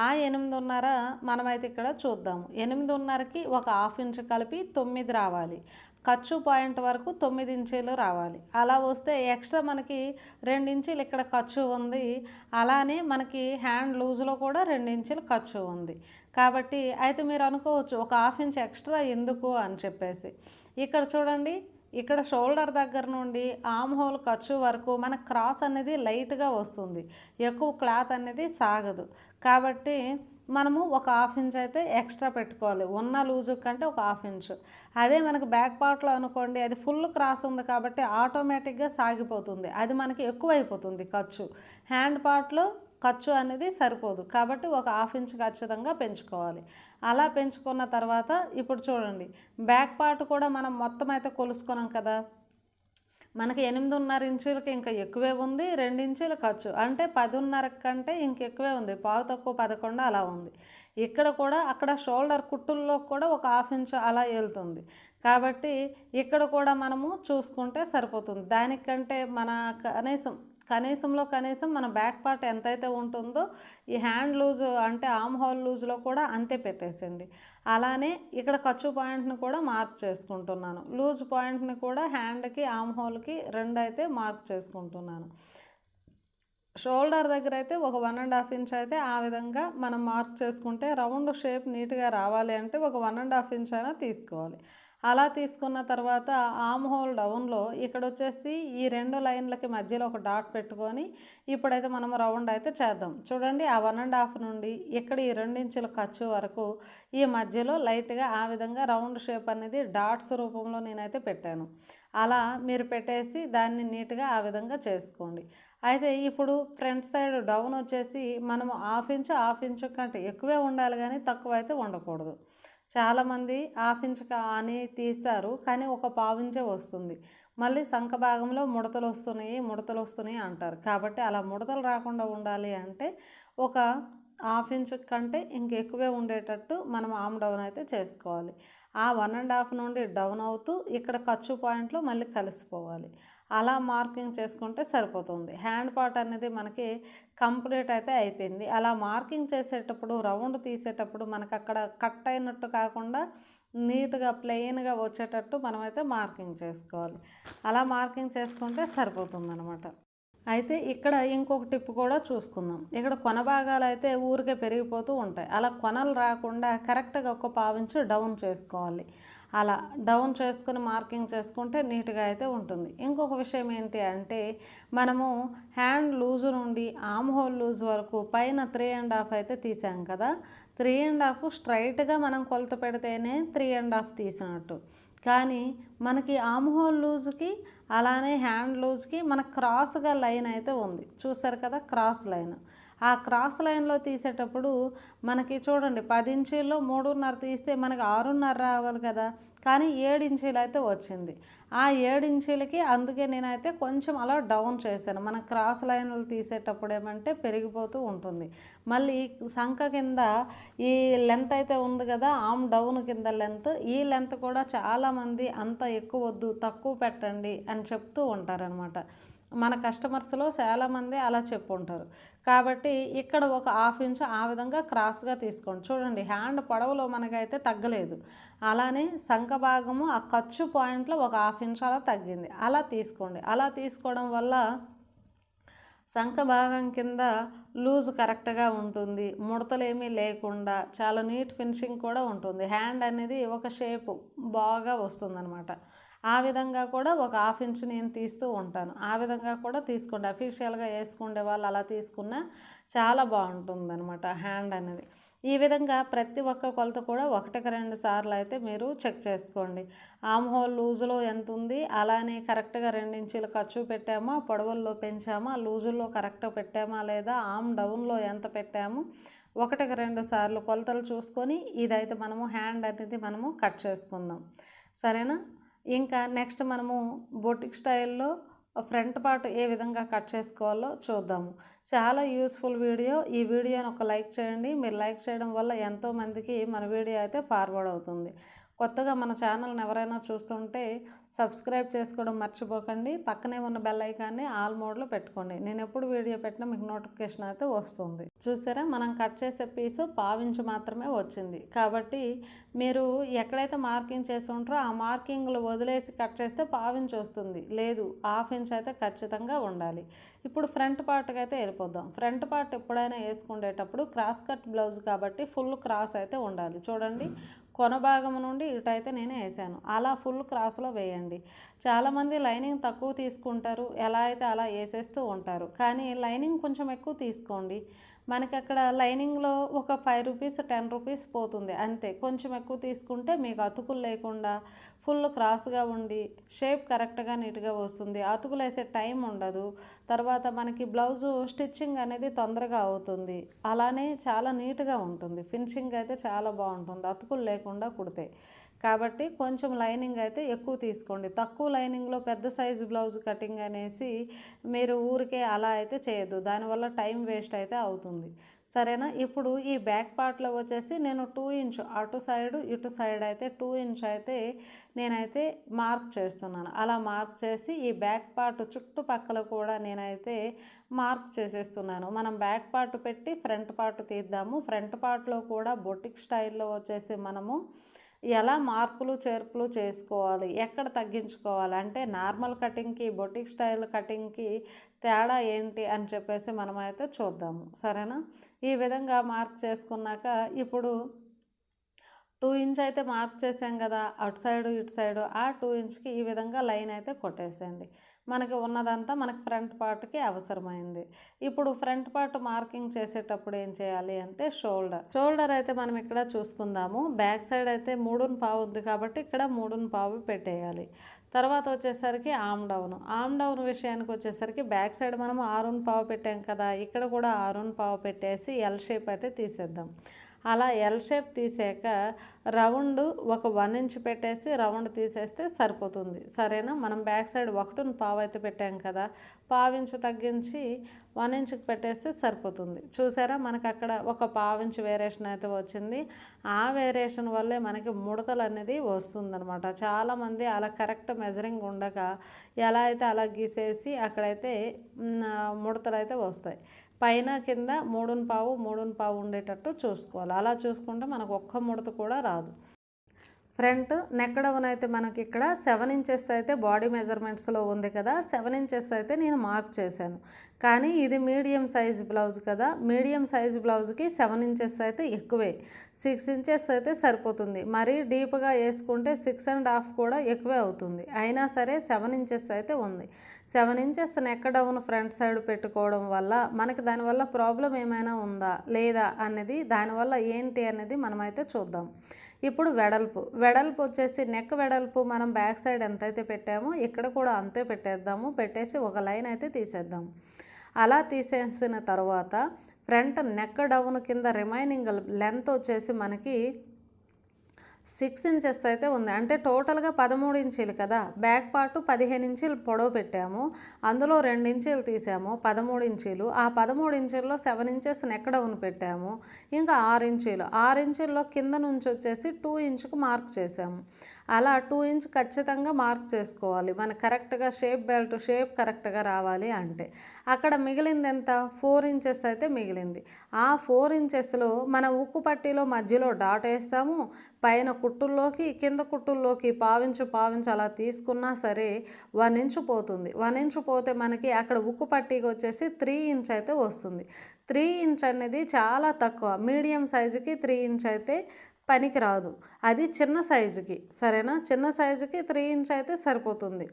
ఆ 8.5 మనమైతే ఇక్కడ చూద్దాము. 8.5కి ఒక హాఫ్ ఇంచ్ కలిపి 9 రావాలి. ఖర్చు పాయింట్ వరకు 9 ఇంచీలు రావాలి. అలా వస్తే ఎక్స్ట్రా మనకి 2 ఇంచీలు ఇక్కడ ఖర్చు ఉంది. అలానే మనకి హ్యాండ్ లూజ్లో కూడా 2 ఇంచీలు ఖర్చు ఉంది. కాబట్టి అయితే మీరు అనుకోవచ్చు ఒక హాఫ్ ఇంచ్ ఎక్స్ట్రా ఎందుకు అని చెప్పేసి. ఇక్కడ చూడండి, ఇక్కడ షోల్డర్ దగ్గర నుండి ఆమ్ హోల్ ఖర్చు వరకు మన క్రాస్ అనేది లైట్గా వస్తుంది, ఎక్కువ క్లాత్ అనేది సాగదు. కాబట్టి మనము ఒక హాఫ్ ఇంచ్ అయితే ఎక్స్ట్రా పెట్టుకోవాలి, ఉన్న లూజు కంటే ఒక హాఫ్ ఇంచ్. అదే మనకు బ్యాక్ పార్ట్లో అనుకోండి, అది ఫుల్ క్రాస్ ఉంది కాబట్టి ఆటోమేటిక్గా సాగిపోతుంది, అది మనకి ఎక్కువ అయిపోతుంది ఖర్చు. హ్యాండ్ పార్ట్లో ఖర్చు అనేది సరిపోదు కాబట్టి ఒక హాఫ్ ఇంచ్ ఖచ్చితంగా పెంచుకోవాలి. అలా పెంచుకున్న తర్వాత ఇప్పుడు చూడండి, బ్యాక్ పార్ట్ కూడా మనం మొత్తం అయితే కొలుసుకున్నాం కదా, మనకి 8.5 ఇంచీలకి ఇంకా ఎక్కువే ఉంది, 2 ఇంచీల ఖర్చు అంటే 10.5 కంటే ఇంకెక్కువే ఉంది, పావు తక్కువ 11 అలా ఉంది. ఇక్కడ కూడా అక్కడ షోల్డర్ కుట్టుల్లో కూడా ఒక హాఫ్ ఇంచ్ అలా వెళ్తుంది. కాబట్టి ఇక్కడ కూడా మనము చూసుకుంటే సరిపోతుంది. దానికంటే మన కనీసం మన బ్యాక్ పార్ట్ ఎంతైతే ఉంటుందో ఈ హ్యాండ్ లూజ్ అంటే ఆర్మ్ హోల్ లూజ్లో కూడా అంతే పెట్టేసండి. అలానే ఇక్కడ ఖర్చు పాయింట్ని కూడా మార్క్ చేసుకుంటున్నాను. లూజ్ పాయింట్ని కూడా హ్యాండ్కి ఆర్మ్ హోల్కి 2 అయితే మార్క్ చేసుకుంటున్నాను. షోల్డర్ దగ్గర అయితే ఒక 1.5 ఇంచ్ అయితే ఆ విధంగా మనం మార్క్ చేసుకుంటే రౌండ్ షేప్ నీట్గా రావాలి అంటే ఒక 1.5 ఇంచ్ అయినా తీసుకోవాలి. అలా తీసుకున్న తర్వాత ఆర్మ్ హోల్ డౌన్లో ఇక్కడ వచ్చేసి ఈ 2 లైన్లకి మధ్యలో ఒక డాట్ పెట్టుకొని ఇప్పుడైతే మనం రౌండ్ అయితే చేద్దాం. చూడండి ఆ 1.5 నుండి ఇక్కడ ఈ 2 ఇంచుల ఖర్చు వరకు ఈ మధ్యలో లైట్గా ఆ విధంగా రౌండ్ షేప్ అనేది డాట్స్ రూపంలో నేనైతే పెట్టాను. అలా మీరు పెట్టేసి దాన్ని నీట్గా ఆ విధంగా చేసుకోండి. అయితే ఇప్పుడు ఫ్రంట్ సైడ్ డౌన్ వచ్చేసి మనము హాఫ్ ఇంచు కంటే ఎక్కువే ఉండాలి కానీ తక్కువ అయితే ఉండకూడదు. చాలామంది హాఫ్ ఇంచ్ అని తీస్తారు కానీ ఒక పావించే వస్తుంది. మళ్ళీ సంఖ భాగంలో ముడతలు వస్తున్నాయి అంటారు. కాబట్టి అలా ముడతలు రాకుండా ఉండాలి అంటే ఒక హాఫ్ ఇంచ్ కంటే ఇంకెక్కువే ఉండేటట్టు మనం ఆర్మ్ డౌన్ అయితే చేసుకోవాలి. ఆ 1.5 నుండి డౌన్ అవుతూ ఇక్కడ ఖర్చు పాయింట్లో మళ్ళీ కలిసిపోవాలి. అలా మార్కింగ్ చేసుకుంటే సరిపోతుంది. హ్యాండ్ పార్ట్ అనేది మనకి కంప్లీట్ అయితే అయిపోయింది. అలా మార్కింగ్ చేసేటప్పుడు రౌండ్ తీసేటప్పుడు మనకు అక్కడ కట్ అయినట్టు కాకుండా నీట్గా ప్లెయిన్గా వచ్చేటట్టు మనమైతే మార్కింగ్ చేసుకోవాలి. అలా మార్కింగ్ చేసుకుంటే సరిపోతుందన్నమాట. అయితే ఇక్కడ ఇంకొక టిప్ కూడా చూసుకుందాం. ఇక్కడ కొన భాగాలు అయితే ఊరికే పెరిగిపోతూ ఉంటాయి. అలా కొనలు రాకుండా కరెక్ట్గా ఒక పావించు డౌన్ చేసుకోవాలి. అలా డౌన్ చేసుకుని మార్కింగ్ చేసుకుంటే నీట్గా అయితే ఉంటుంది. ఇంకొక విషయం ఏంటి అంటే మనము హ్యాండ్ లూజు నుండి ఆర్మ్ హోల్ లూజ్ వరకు పైన 3.5 అయితే తీసాం కదా. 3.5 స్ట్రైట్గా మనం కొలత పెడితేనే 3.5 తీసినట్టు. కానీ మనకి ఆర్మ్ హోల్ లూజ్కి అలానే హ్యాండ్ లూజ్కి మనకు క్రాస్గా లైన్ అయితే ఉంది. చూసారు కదా క్రాస్ లైన్. ఆ క్రాస్ లైన్లో తీసేటప్పుడు మనకి చూడండి 10 ఇంచీల్లో 3.5 తీస్తే మనకి 6.5 రావాలి కదా. కానీ 7 ఇంచీలు అయితే వచ్చింది. ఆ 7 ఇంచీలకి అందుకే నేనైతే కొంచెం అలా డౌన్ చేశాను. మన క్రాస్ లైన్లు తీసేటప్పుడు ఏమంటే పెరిగిపోతూ ఉంటుంది. మళ్ళీ సంఖ కింద ఈ లెంత్ అయితే ఉంది కదా ఆర్మ్ డౌన్ కింద లెంత్, ఈ లెంత్ కూడా చాలామంది అంత ఎక్కువ వద్దు తక్కువ పెట్టండి అని చెప్తూ ఉంటారనమాట. మన కస్టమర్స్లో చాలామంది అలా చెప్పుంటారు. కాబట్టి ఇక్కడ ఒక హాఫ్ ఇంచ్ ఆ విధంగా క్రాస్గా తీసుకోండి. చూడండి హ్యాండ్ పొడవులో మనకైతే తగ్గలేదు. అలానే సంఖ భాగము ఆ ఖర్చు పాయింట్లో ఒక హాఫ్ ఇంచ్ అలా తగ్గింది. అలా తీసుకోండి. అలా తీసుకోవడం వల్ల సంఖ భాగం కింద లూజ్ కరెక్ట్గా ఉంటుంది. ముడతలేమీ లేకుండా చాలా నీట్ ఫినిషింగ్ కూడా ఉంటుంది. హ్యాండ్ అనేది ఒక షేపు బాగా వస్తుందన్నమాట. ఆ విధంగా కూడా ఒక హాఫ్ ఇంచ్ నేను తీస్తూ ఉంటాను. ఆ విధంగా కూడా తీసుకోండి. అఫీషియల్గా వేసుకునే వాళ్ళు అలా తీసుకున్నా చాలా బాగుంటుందన్నమాట హ్యాండ్ అనేది. ఈ విధంగా ప్రతి ఒక్క కొలత కూడా 1కి 2 సార్లు అయితే మీరు చెక్ చేసుకోండి. ఆర్మ్ హోల్ లూజులో ఎంత ఉంది, అలానే కరెక్ట్గా 2 ఇంచీలు ఖర్చు పెట్టామా, పొడవుల్లో పెంచామా, లూజుల్లో కరెక్ట్గా పెట్టామా లేదా, ఆర్మ్ డౌన్లో ఎంత పెట్టాము, 1కి 2 సార్లు కొలతలు చూసుకొని ఇదైతే మనము హ్యాండ్ అనేది మనము కట్ చేసుకుందాం. సరేనా. ఇంకా నెక్స్ట్ మనము బొటిక్ స్టైల్లో ఫ్రంట్ పార్ట్ ఏ విధంగా కట్ చేసుకోవాలో చూద్దాము. చాలా యూస్ఫుల్ వీడియో. ఈ వీడియోని ఒక లైక్ చేయండి. మీరు లైక్ చేయడం వల్ల ఎంతోమందికి మన వీడియో అయితే ఫార్వర్డ్ అవుతుంది. కొత్తగా మన ఛానల్ని ఎవరైనా చూస్తుంటే సబ్స్క్రైబ్ చేసుకోవడం మర్చిపోకండి. పక్కనే ఉన్న బెల్ ఐకాన్ని ఆల్ మోడ్లో పెట్టుకోండి. నేను ఎప్పుడు వీడియో పెట్టినా మీకు నోటిఫికేషన్ అయితే వస్తుంది. చూసారా మనం కట్ చేసే పీసు 1/4 ఇంచ్ మాత్రమే వచ్చింది. కాబట్టి మీరు ఎక్కడైతే మార్కింగ్ చేసి ఉంటారో ఆ మార్కింగ్లు వదిలేసి కట్ చేస్తే 1/4 ఇంచ్ వస్తుంది. లేదు 1/2 ఇంచ్ అయితే ఖచ్చితంగా ఉండాలి. ఇప్పుడు ఫ్రంట్ పార్ట్కి అయితే వెళ్ళిపోదాం. ఫ్రంట్ పార్ట్ ఎప్పుడైనా వేసుకునేటప్పుడు క్రాస్ కట్ బ్లౌజ్ కాబట్టి ఫుల్ క్రాస్ అయితే ఉండాలి. చూడండి కొన భాగం నుండి ఇటైతే నేను వేసాను. అలా ఫుల్ క్రాస్లో వేయండి. చాలామంది లైనింగ్ తక్కువ తీసుకుంటారు. ఎలా అయితే అలా వేసేస్తూ ఉంటారు. కానీ లైనింగ్ కొంచెం ఎక్కువ తీసుకోండి. మనకి అక్కడ లైనింగ్లో ఒక 5 రూపీస్ 10 రూపీస్ పోతుంది అంతే. కొంచెం ఎక్కువ తీసుకుంటే మీకు అతుకులు లేకుండా ఫుల్ క్రాస్గా ఉండి షేప్ కరెక్ట్గా నీట్గా వస్తుంది. అతుకులు వేసే టైం ఉండదు. తర్వాత మనకి బ్లౌజు స్టిచ్చింగ్ అనేది తొందరగా అవుతుంది. అలానే చాలా నీట్గా ఉంటుంది. ఫినిషింగ్ అయితే చాలా బాగుంటుంది అతుకులు లేకుండా కుడితే. కాబట్టి కొంచెం లైనింగ్ అయితే ఎక్కువ తీసుకోండి. తక్కువ లైనింగ్లో పెద్ద సైజు బ్లౌజ్ కటింగ్ అనేసి మీరు ఊరికే అలా అయితే చేయొద్దు. దానివల్ల టైం వేస్ట్ అయితే అవుతుంది. సరేనా. ఇప్పుడు ఈ బ్యాక్ పార్ట్లో వచ్చేసి నేను 2 ఇంచ్ అటు సైడు ఇటు సైడ్ అయితే 2 ఇంచ్ అయితే నేనైతే మార్క్ చేస్తున్నాను. అలా మార్క్ చేసి ఈ బ్యాక్ పార్ట్ చుట్టుపక్కల కూడా నేనైతే మార్క్ చేసేస్తున్నాను. మనం బ్యాక్ పార్ట్ పెట్టి ఫ్రంట్ పార్ట్ తీద్దాము. ఫ్రంట్ పార్ట్లో కూడా బొటిక్ స్టైల్లో వచ్చేసి మనము ఎలా మార్పులు చేర్పులు చేసుకోవాలి, ఎక్కడ తగ్గించుకోవాలి, అంటే నార్మల్ కటింగ్కి బొటిక్ స్టైల్ కటింగ్కి తేడా ఏంటి అని చెప్పేసి మనమైతే చూద్దాము. సరేనా. ఈ విధంగా మార్క్ చేసుకున్నాక ఇప్పుడు 2 ఇంచ్ అయితే మార్క్ చేసాం కదా, అటు సైడు ఇటు సైడు ఆ 2 ఇంచ్కి ఈ విధంగా లైన్ అయితే కొట్టేసేయండి. మనకి ఉన్నదంతా మనకి ఫ్రంట్ పార్ట్కి అవసరమైంది. ఇప్పుడు ఫ్రంట్ పార్ట్ మార్కింగ్ చేసేటప్పుడు ఏం చేయాలి అంటే షోల్డర్ అయితే మనం ఇక్కడ చూసుకుందాము. బ్యాక్ సైడ్ అయితే 3.5 ఉంది కాబట్టి ఇక్కడ 3.5 పెట్టేయాలి. తర్వాత వచ్చేసరికి ఆమ్ డౌన్ విషయానికి వచ్చేసరికి బ్యాక్ సైడ్ మనం 6.5 పెట్టాం కదా, ఇక్కడ కూడా 6.5 పెట్టేసి ఎల్ షేప్ అయితే తీసేద్దాం. అలా ఎల్ షేప్ తీసాక రౌండ్ ఒక 1 ఇంచ్ పెట్టేసి రౌండ్ తీసేస్తే సరిపోతుంది. సరేనా. మనం బ్యాక్ సైడ్ 1.5 అయితే పెట్టాం కదా, 1/2 ఇంచు తగ్గించి 1 ఇంచ్కి పెట్టేస్తే సరిపోతుంది. చూసారా, మనకు అక్కడ ఒక 1/2 ఇంచ్ వేరియేషన్ అయితే వచ్చింది. ఆ వేరియేషన్ వల్లే మనకి ముడతలు అనేది వస్తుందన్నమాట. చాలామంది అలా కరెక్ట్ మెజరింగ్ ఉండక ఎలా అయితే అలా గీసేసి అక్కడైతే ముడతలు అయితే వస్తాయి. పైన కింద 3.5 ఉండేటట్టు చూసుకోవాలి. అలా చూసుకుంటే మనకు ఒక్క ముడత కూడా రాదు. ఫ్రంట్ నెక్ డౌన్ అయితే మనకి ఇక్కడ 7 ఇంచెస్ అయితే బాడీ మెజర్మెంట్స్లో ఉంది కదా, 7 ఇంచెస్ అయితే నేను మార్క్ చేశాను. కానీ ఇది మీడియం సైజ్ బ్లౌజ్ కదా, మీడియం సైజ్ బ్లౌజ్కి 7 ఇంచెస్ అయితే ఎక్కువే. 6 ఇంచెస్ అయితే సరిపోతుంది. మరీ డీప్గా వేసుకుంటే 6.5 కూడా ఎక్కువే అవుతుంది. అయినా సరే 7 ఇంచెస్ అయితే ఉంది. 7 inches neck down front side పెట్టుకోవడం వల్ల మనకి దానివల్ల ప్రాబ్లం ఏమైనా ఉందా లేదా అనేది, దానివల్ల ఏంటి అనేది మనమైతే చూద్దాం. ఇప్పుడు వెడల్పు వచ్చేసి నెక్ వెడల్పు మనం బ్యాక్ సైడ్ ఎంతైతే పెట్టామో ఇక్కడ కూడా అంతే పెట్టేద్దాము. పెట్టేసి ఒక లైన్ అయితే తీసేద్దాం. అలా తీసేసిన తర్వాత ఫ్రంట్ నెక్ డౌన్ కింద రిమైనింగ్ లెంత్ వచ్చేసి మనకి 6 ఇంచెస్ అయితే ఉంది. అంటే టోటల్గా 13 ఇంచీలు కదా, బ్యాక్ పార్ట్ 15 ఇంచీలు పొడవు పెట్టాము, అందులో 2 ఇంచీలు తీసాము, 13 ఇంచీలు. ఆ 13 ఇంచీల్లో 7 ఇంచెస్ నెక్ డౌన్ పెట్టాము, ఇంకా 6 ఇంచీల్లో కింద నుంచి వచ్చేసి 2 ఇంచ్కి మార్క్ చేసాము. అలా 2 ఇంచ్ ఖచ్చితంగా మార్క్ చేసుకోవాలి. మన కరెక్ట్గా బెల్ట్ షేప్ కరెక్ట్గా రావాలి అంటే. అక్కడ మిగిలింది ఎంత, 4 ఇంచెస్ అయితే మిగిలింది. ఆ 4 ఇంచెస్లో మన ఉక్కు పట్టీలో మధ్యలో డాట్ వేస్తాము. పైన కుట్టుల్లోకి కింద కుట్టుల్లోకి పావించు అలా తీసుకున్నా సరే 1 ఇంచ్ పోతుంది. 1 ఇంచ్ పోతే మనకి అక్కడ ఉక్కు పట్టీకి వచ్చేసి 3 ఇంచ్ అయితే వస్తుంది. 3 ఇంచ్ అనేది చాలా తక్కువ. మీడియం సైజుకి 3 ఇంచ్ అయితే పనికి రాదు, అది చిన్న సైజుకి. సరేనా. చిన్న సైజుకి 3 ఇంచ్ అయితే సరిపోతుంది.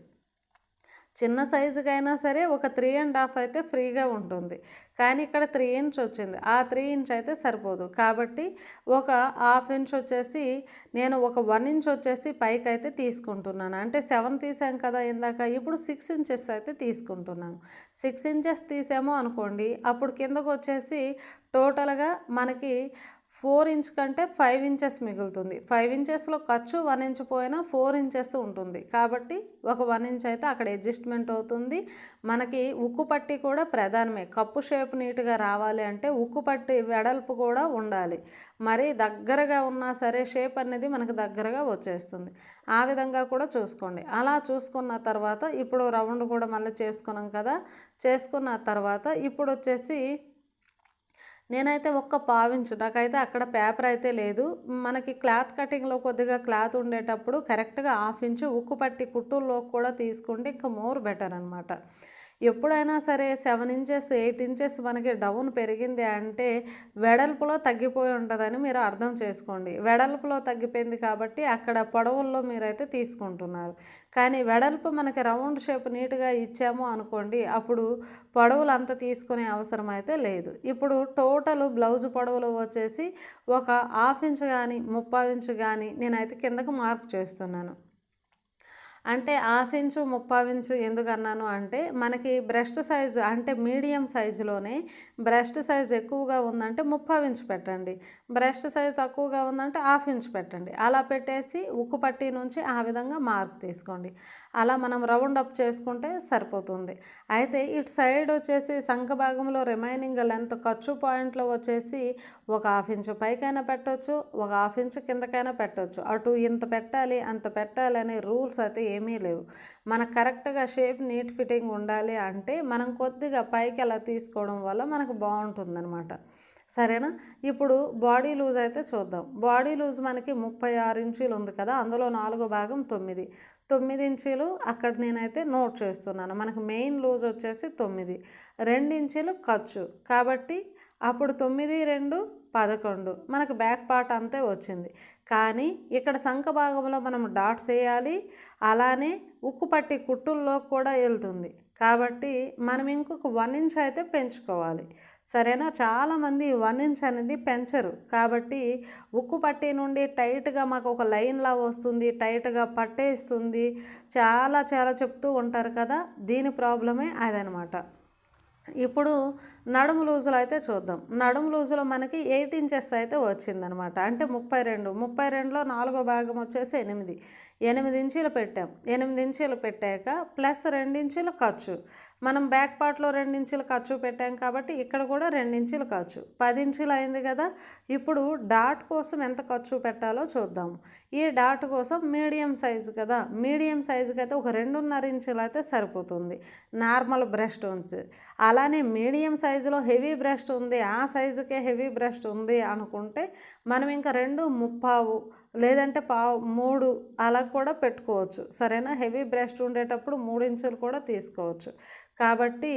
చిన్న సైజుకి అయినా సరే ఒక 3.5 అయితే ఫ్రీగా ఉంటుంది. కానీ ఇక్కడ 3 ఇంచ్ వచ్చింది, ఆ 3 ఇంచ్ అయితే సరిపోదు. కాబట్టి ఒక 1/2 ఇంచ్ వచ్చేసి నేను ఒక 1 ఇంచ్ వచ్చేసి పైకి అయితే తీసుకుంటున్నాను. అంటే 7 తీసాం కదా ఇందాక, ఇప్పుడు 6 ఇంచెస్ అయితే తీసుకుంటున్నాను. 6 ఇంచెస్ తీసామో అనుకోండి, అప్పుడు కిందకు వచ్చేసి టోటల్గా మనకి 4 ఇంచ్ కంటే 5 ఇంచెస్ మిగులుతుంది. 5 ఇంచెస్లో ఖర్చు 1 ఇంచ్ పోయినా 4 ఇంచెస్ ఉంటుంది. కాబట్టి ఒక 1 ఇంచ్ అయితే అక్కడ అడ్జస్ట్మెంట్ అవుతుంది. మనకి ఉక్కు పట్టి కూడా ప్రధానమే. కప్పు షేప్ నీట్గా రావాలి అంటే ఉక్కు పట్టి వెడల్పు కూడా ఉండాలి. మరీ దగ్గరగా ఉన్నా సరే షేప్ అనేది మనకు దగ్గరగా వచ్చేస్తుంది. ఆ విధంగా కూడా చూసుకోండి. అలా చూసుకున్న తర్వాత ఇప్పుడు రౌండ్ కూడా మళ్ళీ చేసుకున్నాం కదా, చేసుకున్న తర్వాత ఇప్పుడు వచ్చేసి నేనైతే ఒక్క 1/2 ఇంచ్, నాకైతే అక్కడ పేపర్ అయితే లేదు. మనకి క్లాత్ కటింగ్లో కొద్దిగా క్లాత్ ఉండేటప్పుడు కరెక్ట్గా 1/2 ఇంచు ఉక్కు పట్టి కుట్టుల్లో కూడా తీసుకుంటే ఇంకా మోర్ బెటర్ అనమాట. ఎప్పుడైనా సరే 7 ఇంచెస్ 8 ఇంచెస్ మనకి డౌన్ పెరిగింది అంటే వెడల్పులో తగ్గిపోయి ఉంటుందని మీరు అర్థం చేసుకోండి. వెడల్పులో తగ్గిపోయింది కాబట్టి అక్కడ పొడవుల్లో మీరైతే తీసుకుంటున్నారు. కానీ వెడల్పు మనకి రౌండ్ షేప్ నీట్గా ఇచ్చాము అనుకోండి, అప్పుడు పొడవులు అంత తీసుకునే అవసరం అయితే లేదు. ఇప్పుడు టోటల్ బ్లౌజ్ పొడవులు వచ్చేసి ఒక 1/2 ఇంచ్ కానీ 3/4 ఇంచ్ కానీ నేనైతే కిందకు మార్క్ చేస్తున్నాను. అంటే హాఫ్ ఇంచు ముప్పావు ఇంచు ఎందుకన్నాను అంటే మనకి బ్రెస్ట్ సైజు అంటే మీడియం సైజులోనే బ్రెస్ట్ సైజ్ ఎక్కువగా ఉందంటే ముప్పావు ఇంచు పెట్టండి, బ్రెస్ట్ సైజ్ తక్కువగా ఉందంటే హాఫ్ ఇంచు పెట్టండి. అలా పెట్టేసి ఉక్కు పట్టీ నుంచి ఆ విధంగా మార్క్ తీసుకోండి. అలా మనం రౌండ్ అప్ చేసుకుంటే సరిపోతుంది. అయితే ఇటు సైడ్ వచ్చేసి సంఖ భాగంలో రిమైనింగ్ లెంత్ ఖర్చు పాయింట్లో వచ్చేసి ఒక హాఫ్ ఇంచు పైకైనా పెట్టవచ్చు, ఒక హాఫ్ ఇంచు కిందకైనా పెట్టవచ్చు. అటు ఇంత పెట్టాలి అంత పెట్టాలి అనే రూల్స్ అయితే ఏమీ లేవు. మనకు కరెక్ట్గా షేప్ నీట్ ఫిట్టింగ్ ఉండాలి అంటే మనం కొద్దిగా పైకి అలా తీసుకోవడం వల్ల మనకు బాగుంటుందన్నమాట. సరేనా? ఇప్పుడు బాడీ లూజ్ అయితే చూద్దాం. బాడీ లూజ్ మనకి 36 ఇంచీలు ఉంది కదా, అందులో 4 భాగం 9 ఇంచీలు అక్కడ నేనైతే నోట్ చేస్తున్నాను. మనకు మెయిన్ లూజ్ వచ్చేసి 9, 2 ఇంచీలు ఖర్చు కాబట్టి అప్పుడు 9, 2, 11 మనకు బ్యాక్ పార్ట్ అంతే వచ్చింది. కానీ ఇక్కడ సంఖ భాగంలో మనం డాట్స్ వేయాలి, అలానే ఉక్కు పట్టి కుట్టుల్లో కూడా వెళ్తుంది కాబట్టి మనం ఇంకొక 1 ఇంచ్ అయితే పెంచుకోవాలి. సరేనా? చాలామంది 1 ఇంచ్ అనేది పెంచరు కాబట్టి ఉక్కు పట్టి నుండి టైట్గా మాకు ఒక లైన్లా వస్తుంది, టైట్గా పట్టేస్తుంది, చాలా చాలా చెప్తూ ఉంటారు కదా, దీని ప్రాబ్లమే అదనమాట. ఇప్పుడు నడుము లూజులో అయితే చూద్దాం. నడుము లూజులో మనకి 8 ఇంచెస్ అయితే వచ్చిందనమాట. అంటే 32లో 4వ భాగం వచ్చేసి 8 ఇంచీలు పెట్టాం. 8 ఇంచీలు పెట్టాక ప్లస్ 2 ఇంచీలు ఖర్చు. మనం బ్యాక్ పార్ట్లో 2 ఇంచీలు ఖర్చు పెట్టాం కాబట్టి ఇక్కడ కూడా 2 ఇంచీలు ఖర్చు, 10 ఇంచీలు అయింది కదా. ఇప్పుడు డాట్ కోసం ఎంత ఖర్చు పెట్టాలో చూద్దాం. ఈ డాట్ కోసం మీడియం సైజు కదా, మీడియం సైజుకి అయితే ఒక 2.5 ఇంచీలు అయితే సరిపోతుంది నార్మల్ బ్రెస్ట్ ఉంచి. అలానే మీడియం సైజులో హెవీ బ్రెస్ట్ ఉంది, ఆ సైజుకే హెవీ బ్రెస్ట్ ఉంది అనుకుంటే మనం ఇంకా 2.25 లేదంటే 3 అలా కూడా పెట్టుకోవచ్చు. సరేనా? హెవీ బ్రెస్ట్ ఉండేటప్పుడు 3 ఇంచులు కూడా తీసుకోవచ్చు. కాబట్టి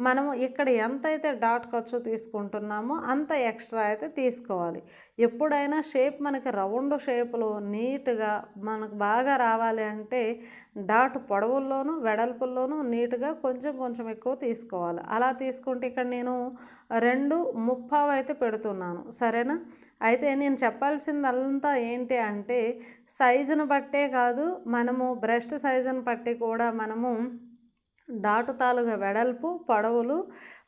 మనము ఇక్కడ ఎంతైతే డాట్ ఖర్చు తీసుకుంటున్నామో అంత ఎక్స్ట్రా అయితే తీసుకోవాలి. ఎప్పుడైనా షేప్ మనకి రౌండ్ షేప్లో నీట్గా మనకు బాగా రావాలి అంటే డాట్ పొడవుల్లోనూ వెడల్పుల్లోనూ నీట్గా కొంచెం కొంచెం ఎక్కువ తీసుకోవాలి. అలా తీసుకుంటే ఇక్కడ నేను 2.25 అయితే పెడుతున్నాను. సరేనా? అయితే నేను చెప్పాల్సిందంతా ఏంటి అంటే సైజును బట్టే కాదు, మనము బ్రెస్ట్ సైజును బట్టి కూడా మనము డాటు తాలుగా వెడల్పు పొడవులు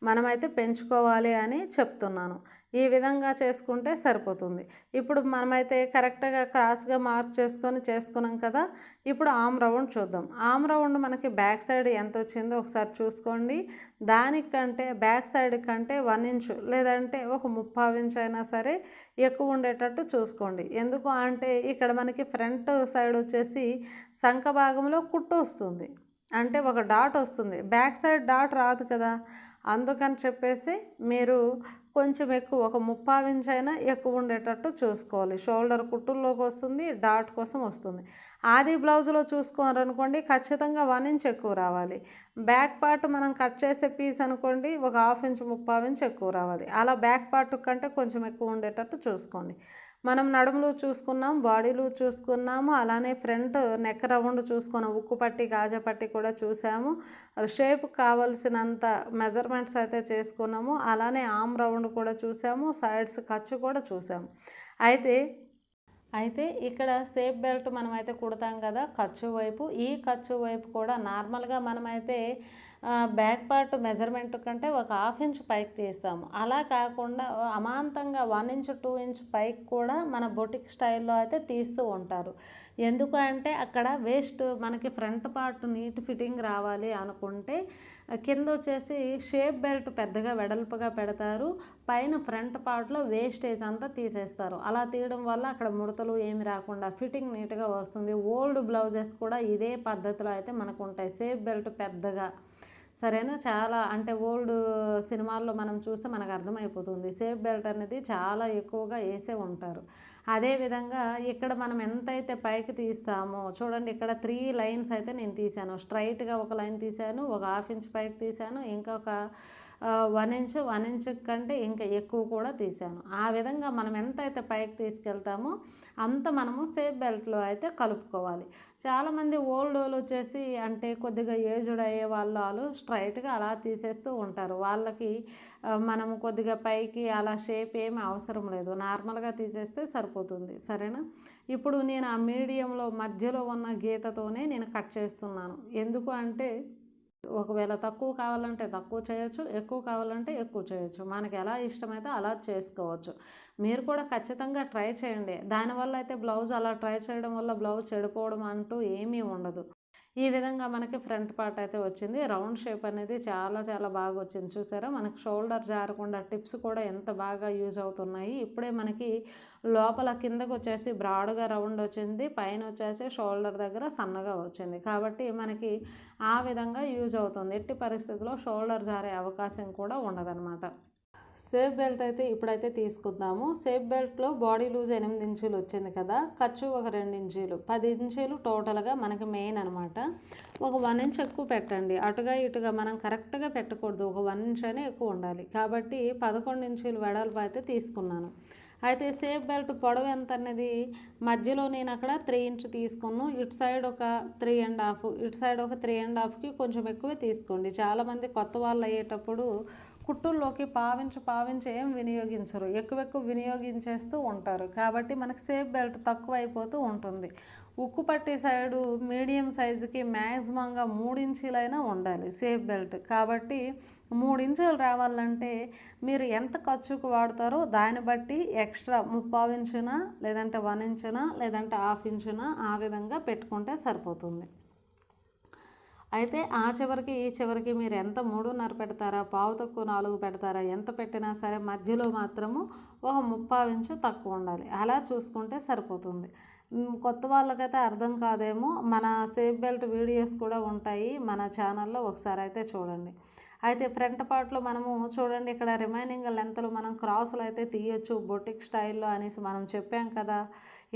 మనమైతే పెంచుకోవాలి అని చెప్తున్నాను. ఈ విధంగా చేసుకుంటే సరిపోతుంది. ఇప్పుడు మనమైతే కరెక్ట్గా క్రాస్గా మార్క్ చేసుకున్నాం కదా. ఇప్పుడు ఆమ్ రౌండ్ చూద్దాం. ఆమ్ రౌండ్ మనకి బ్యాక్ సైడ్ ఎంత వచ్చిందో ఒకసారి చూసుకోండి. దానికంటే బ్యాక్ సైడ్ కంటే 1 ఇంచు లేదంటే ఒక 3/4 ఇంచు అయినా సరే ఎక్కువ ఉండేటట్టు చూసుకోండి. ఎందుకు అంటే ఇక్కడ మనకి ఫ్రంట్ సైడ్ వచ్చేసి సంఖ భాగంలో కుట్టు వస్తుంది, అంటే ఒక డాట్ వస్తుంది, బ్యాక్ సైడ్ డాట్ రాదు కదా. అందుకని చెప్పేసి మీరు కొంచెం ఎక్కువ ఒక 3/4 ఇంచు అయినా ఎక్కువ ఉండేటట్టు చూసుకోవాలి. షోల్డర్ కుట్టుల్లోకి వస్తుంది, డాట్ కోసం వస్తుంది. ఆది బ్లౌజ్లో చూసుకోవాలనుకోండి ఖచ్చితంగా 1 ఇంచ్ ఎక్కువ రావాలి. బ్యాక్ పార్ట్ మనం కట్ చేసే పీస్ అనుకోండి ఒక 1/2 ఇంచు 3/4 ఇంచు ఎక్కువ రావాలి. అలా బ్యాక్ పార్ట్ కంటే కొంచెం ఎక్కువ ఉండేటట్టు చూసుకోండి. మనం నడుములు చూసుకున్నాం, బాడీలు చూసుకున్నాము, అలానే ఫ్రంట్ నెక్ రౌండ్ చూసుకున్నాం, ఉక్కు పట్టి కాజా పట్టి కూడా చూసాము, షేప్ కావాల్సినంత మెజర్మెంట్స్ అయితే చేసుకున్నాము, అలానే ఆమ్ రౌండ్ కూడా చూసాము, సైడ్స్ ఖర్చు కూడా చూసాము. అయితే ఇక్కడ సేఫ్ బెల్ట్ మనమైతే కుడతాం కదా ఖర్చు వైపు, ఈ ఖర్చు వైపు కూడా నార్మల్గా మనమైతే బ్యాక్ పార్ట్ మెజర్మెంట్ కంటే ఒక 1/2 ఇంచ్ పైకి తీస్తాము. అలా కాకుండా అమాంతంగా 1 ఇంచ్ 2 ఇంచ్ పైకి కూడా మన బొటిక్ స్టైల్లో అయితే తీస్తూ ఉంటారు. ఎందుకు అంటే అక్కడ వేస్ట్ మనకి ఫ్రంట్ పార్ట్ నీట్ ఫిట్టింగ్ రావాలి అనుకుంటే కింద వచ్చేసి షేప్ బెల్ట్ పెద్దగా వెడల్పుగా పెడతారు, పైన ఫ్రంట్ పార్ట్లో వేస్టేజ్ అంతా తీసేస్తారు. అలా తీయడం వల్ల అక్కడ ముడతలు ఏమి రాకుండా ఫిట్టింగ్ నీట్గా వస్తుంది. ఓల్డ్ బ్లౌజెస్ కూడా ఇదే పద్ధతిలో అయితే మనకు ఉంటాయి, షేప్ బెల్ట్ పెద్దగా. సరేనా? చాలా అంటే ఓల్డ్ సినిమాల్లో మనం చూస్తే మనకు అర్థమైపోతుంది, షేప్ బెల్ట్ అనేది చాలా ఎక్కువగా వేసే ఉంటారు. అదేవిధంగా ఇక్కడ మనం ఎంతైతే పైకి తీస్తామో చూడండి, ఇక్కడ 3 లైన్స్ అయితే నేను తీశాను. స్ట్రైట్గా ఒక లైన్ తీశాను, ఒక 1/2 ఇంచ్ పైకి తీశాను, ఇంకొక 1 ఇంచ్ కంటే ఇంకా ఎక్కువ కూడా తీశాను. ఆ విధంగా మనం ఎంతైతే పైకి తీసుకెళ్తామో అంత మనము షేప్ బెల్ట్లో అయితే కలుపుకోవాలి. చాలామంది ఓల్డ్ వాళ్ళు వచ్చేసి అంటే కొద్దిగా ఏజ్డ్ అయ్యే వాళ్ళు స్ట్రైట్గా అలా తీసేస్తూ ఉంటారు. వాళ్ళకి మనము కొద్దిగా పైకి అలా షేప్ ఏమి అవసరం లేదు, నార్మల్గా తీసేస్తే సరిపోతుంది. సరిపోతుంది. సరేనా? ఇప్పుడు నేను ఆ మీడియంలో మధ్యలో ఉన్న గీతతోనే నేను కట్ చేస్తున్నాను. ఎందుకు అంటే ఒకవేళ తక్కువ కావాలంటే తక్కువ చేయొచ్చు, ఎక్కువ కావాలంటే ఎక్కువ చేయొచ్చు. మనకి ఎలా ఇష్టమైతే అలా చేసుకోవచ్చు. మీరు కూడా ఖచ్చితంగా ట్రై చేయండి. దానివల్ల అయితే బ్లౌజ్ అలా ట్రై చేయడం వల్ల బ్లౌజ్ చెడిపోవడం అంటూ ఏమీ ఉండదు. ఈ విధంగా మనకి ఫ్రంట్ పార్ట్ అయితే వచ్చింది. రౌండ్ షేప్ అనేది చాలా చాలా బాగా వచ్చింది. చూసారా? మనకి షోల్డర్ జారకుండా టిప్స్ కూడా ఎంత బాగా యూజ్ అవుతున్నాయి. ఇప్పుడే మనకి లోపల కిందకు వచ్చేసి బ్రాడ్గా రౌండ్ వచ్చింది, పైన వచ్చేసి షోల్డర్ దగ్గర సన్నగా వచ్చింది. కాబట్టి మనకి ఆ విధంగా యూజ్ అవుతుంది. ఎట్టి పరిస్థితుల్లో షోల్డర్ జారే అవకాశం కూడా ఉండదన్నమాట. సేఫ్ బెల్ట్ అయితే ఇప్పుడైతే తీసుకుందాము. సేఫ్ బెల్ట్లో బాడీ లూజ్ 8 ఇంచీలు వచ్చింది కదా, ఖర్చు ఒక 2 ఇంచీలు, 10 ఇంచీలు టోటల్గా మనకి మెయిన్ అనమాట. ఒక 1 ఇంచ్ ఎక్కువ పెట్టండి. అటుగా ఇటుగా మనం కరెక్ట్గా పెట్టకూడదు, ఒక 1 ఇంచ్ అనే ఎక్కువ ఉండాలి. కాబట్టి 11 ఇంచీలు వెడల్పు అయితే తీసుకున్నాను. అయితే సేఫ్ బెల్ట్ పొడవు ఎంత అనేది మధ్యలో నేను అక్కడ 3 ఇంచ్ తీసుకున్నాను. ఇటు సైడ్ ఒక 3.5, ఇటు సైడ్ ఒక 3.5కి కొంచెం ఎక్కువే తీసుకోండి. చాలామంది కొత్త వాళ్ళు అయ్యేటప్పుడు కుట్టుల్లోకి పావించి ఏం వినియోగించరు, ఎక్కువ వినియోగించేస్తూ ఉంటారు. కాబట్టి మనకి సేఫ్ బెల్ట్ తక్కువ అయిపోతూ ఉంటుంది. ఉక్కు పట్టి సైడు మీడియం సైజుకి మ్యాక్సిమంగా 3 ఇంచీలైనా ఉండాలి సేఫ్ బెల్ట్. కాబట్టి 3 ఇంచులు రావాలంటే మీరు ఎంత ఖర్చుకు వాడతారో దాన్ని బట్టి ఎక్స్ట్రా 3/4 ఇంచున, లేదంటే 1 ఇంచున, లేదంటే 1/2 ఇంచున ఆ విధంగా పెట్టుకుంటే సరిపోతుంది. అయితే ఆ చివరికి ఈ చివరికి మీరు ఎంత 3.5 పెడతారా, పావు తక్కువ 4 పెడతారా, ఎంత పెట్టినా సరే మధ్యలో మాత్రము ఒక 3/4 ఇంచు తక్కువ ఉండాలి. అలా చూసుకుంటే సరిపోతుంది. కొత్త వాళ్ళకైతే అర్థం కాదేమో, మన సేఫ్ బెల్ట్ వీడియోస్ కూడా ఉంటాయి మన ఛానల్లో, ఒకసారి అయితే చూడండి. అయితే ఫ్రంట్ పార్ట్లో మనము చూడండి, ఇక్కడ రిమైనింగ్ లెంత్లు మనం క్రాసులు అయితే తీయొచ్చు బొటిక్ స్టైల్లో అనేసి మనం చెప్పాం కదా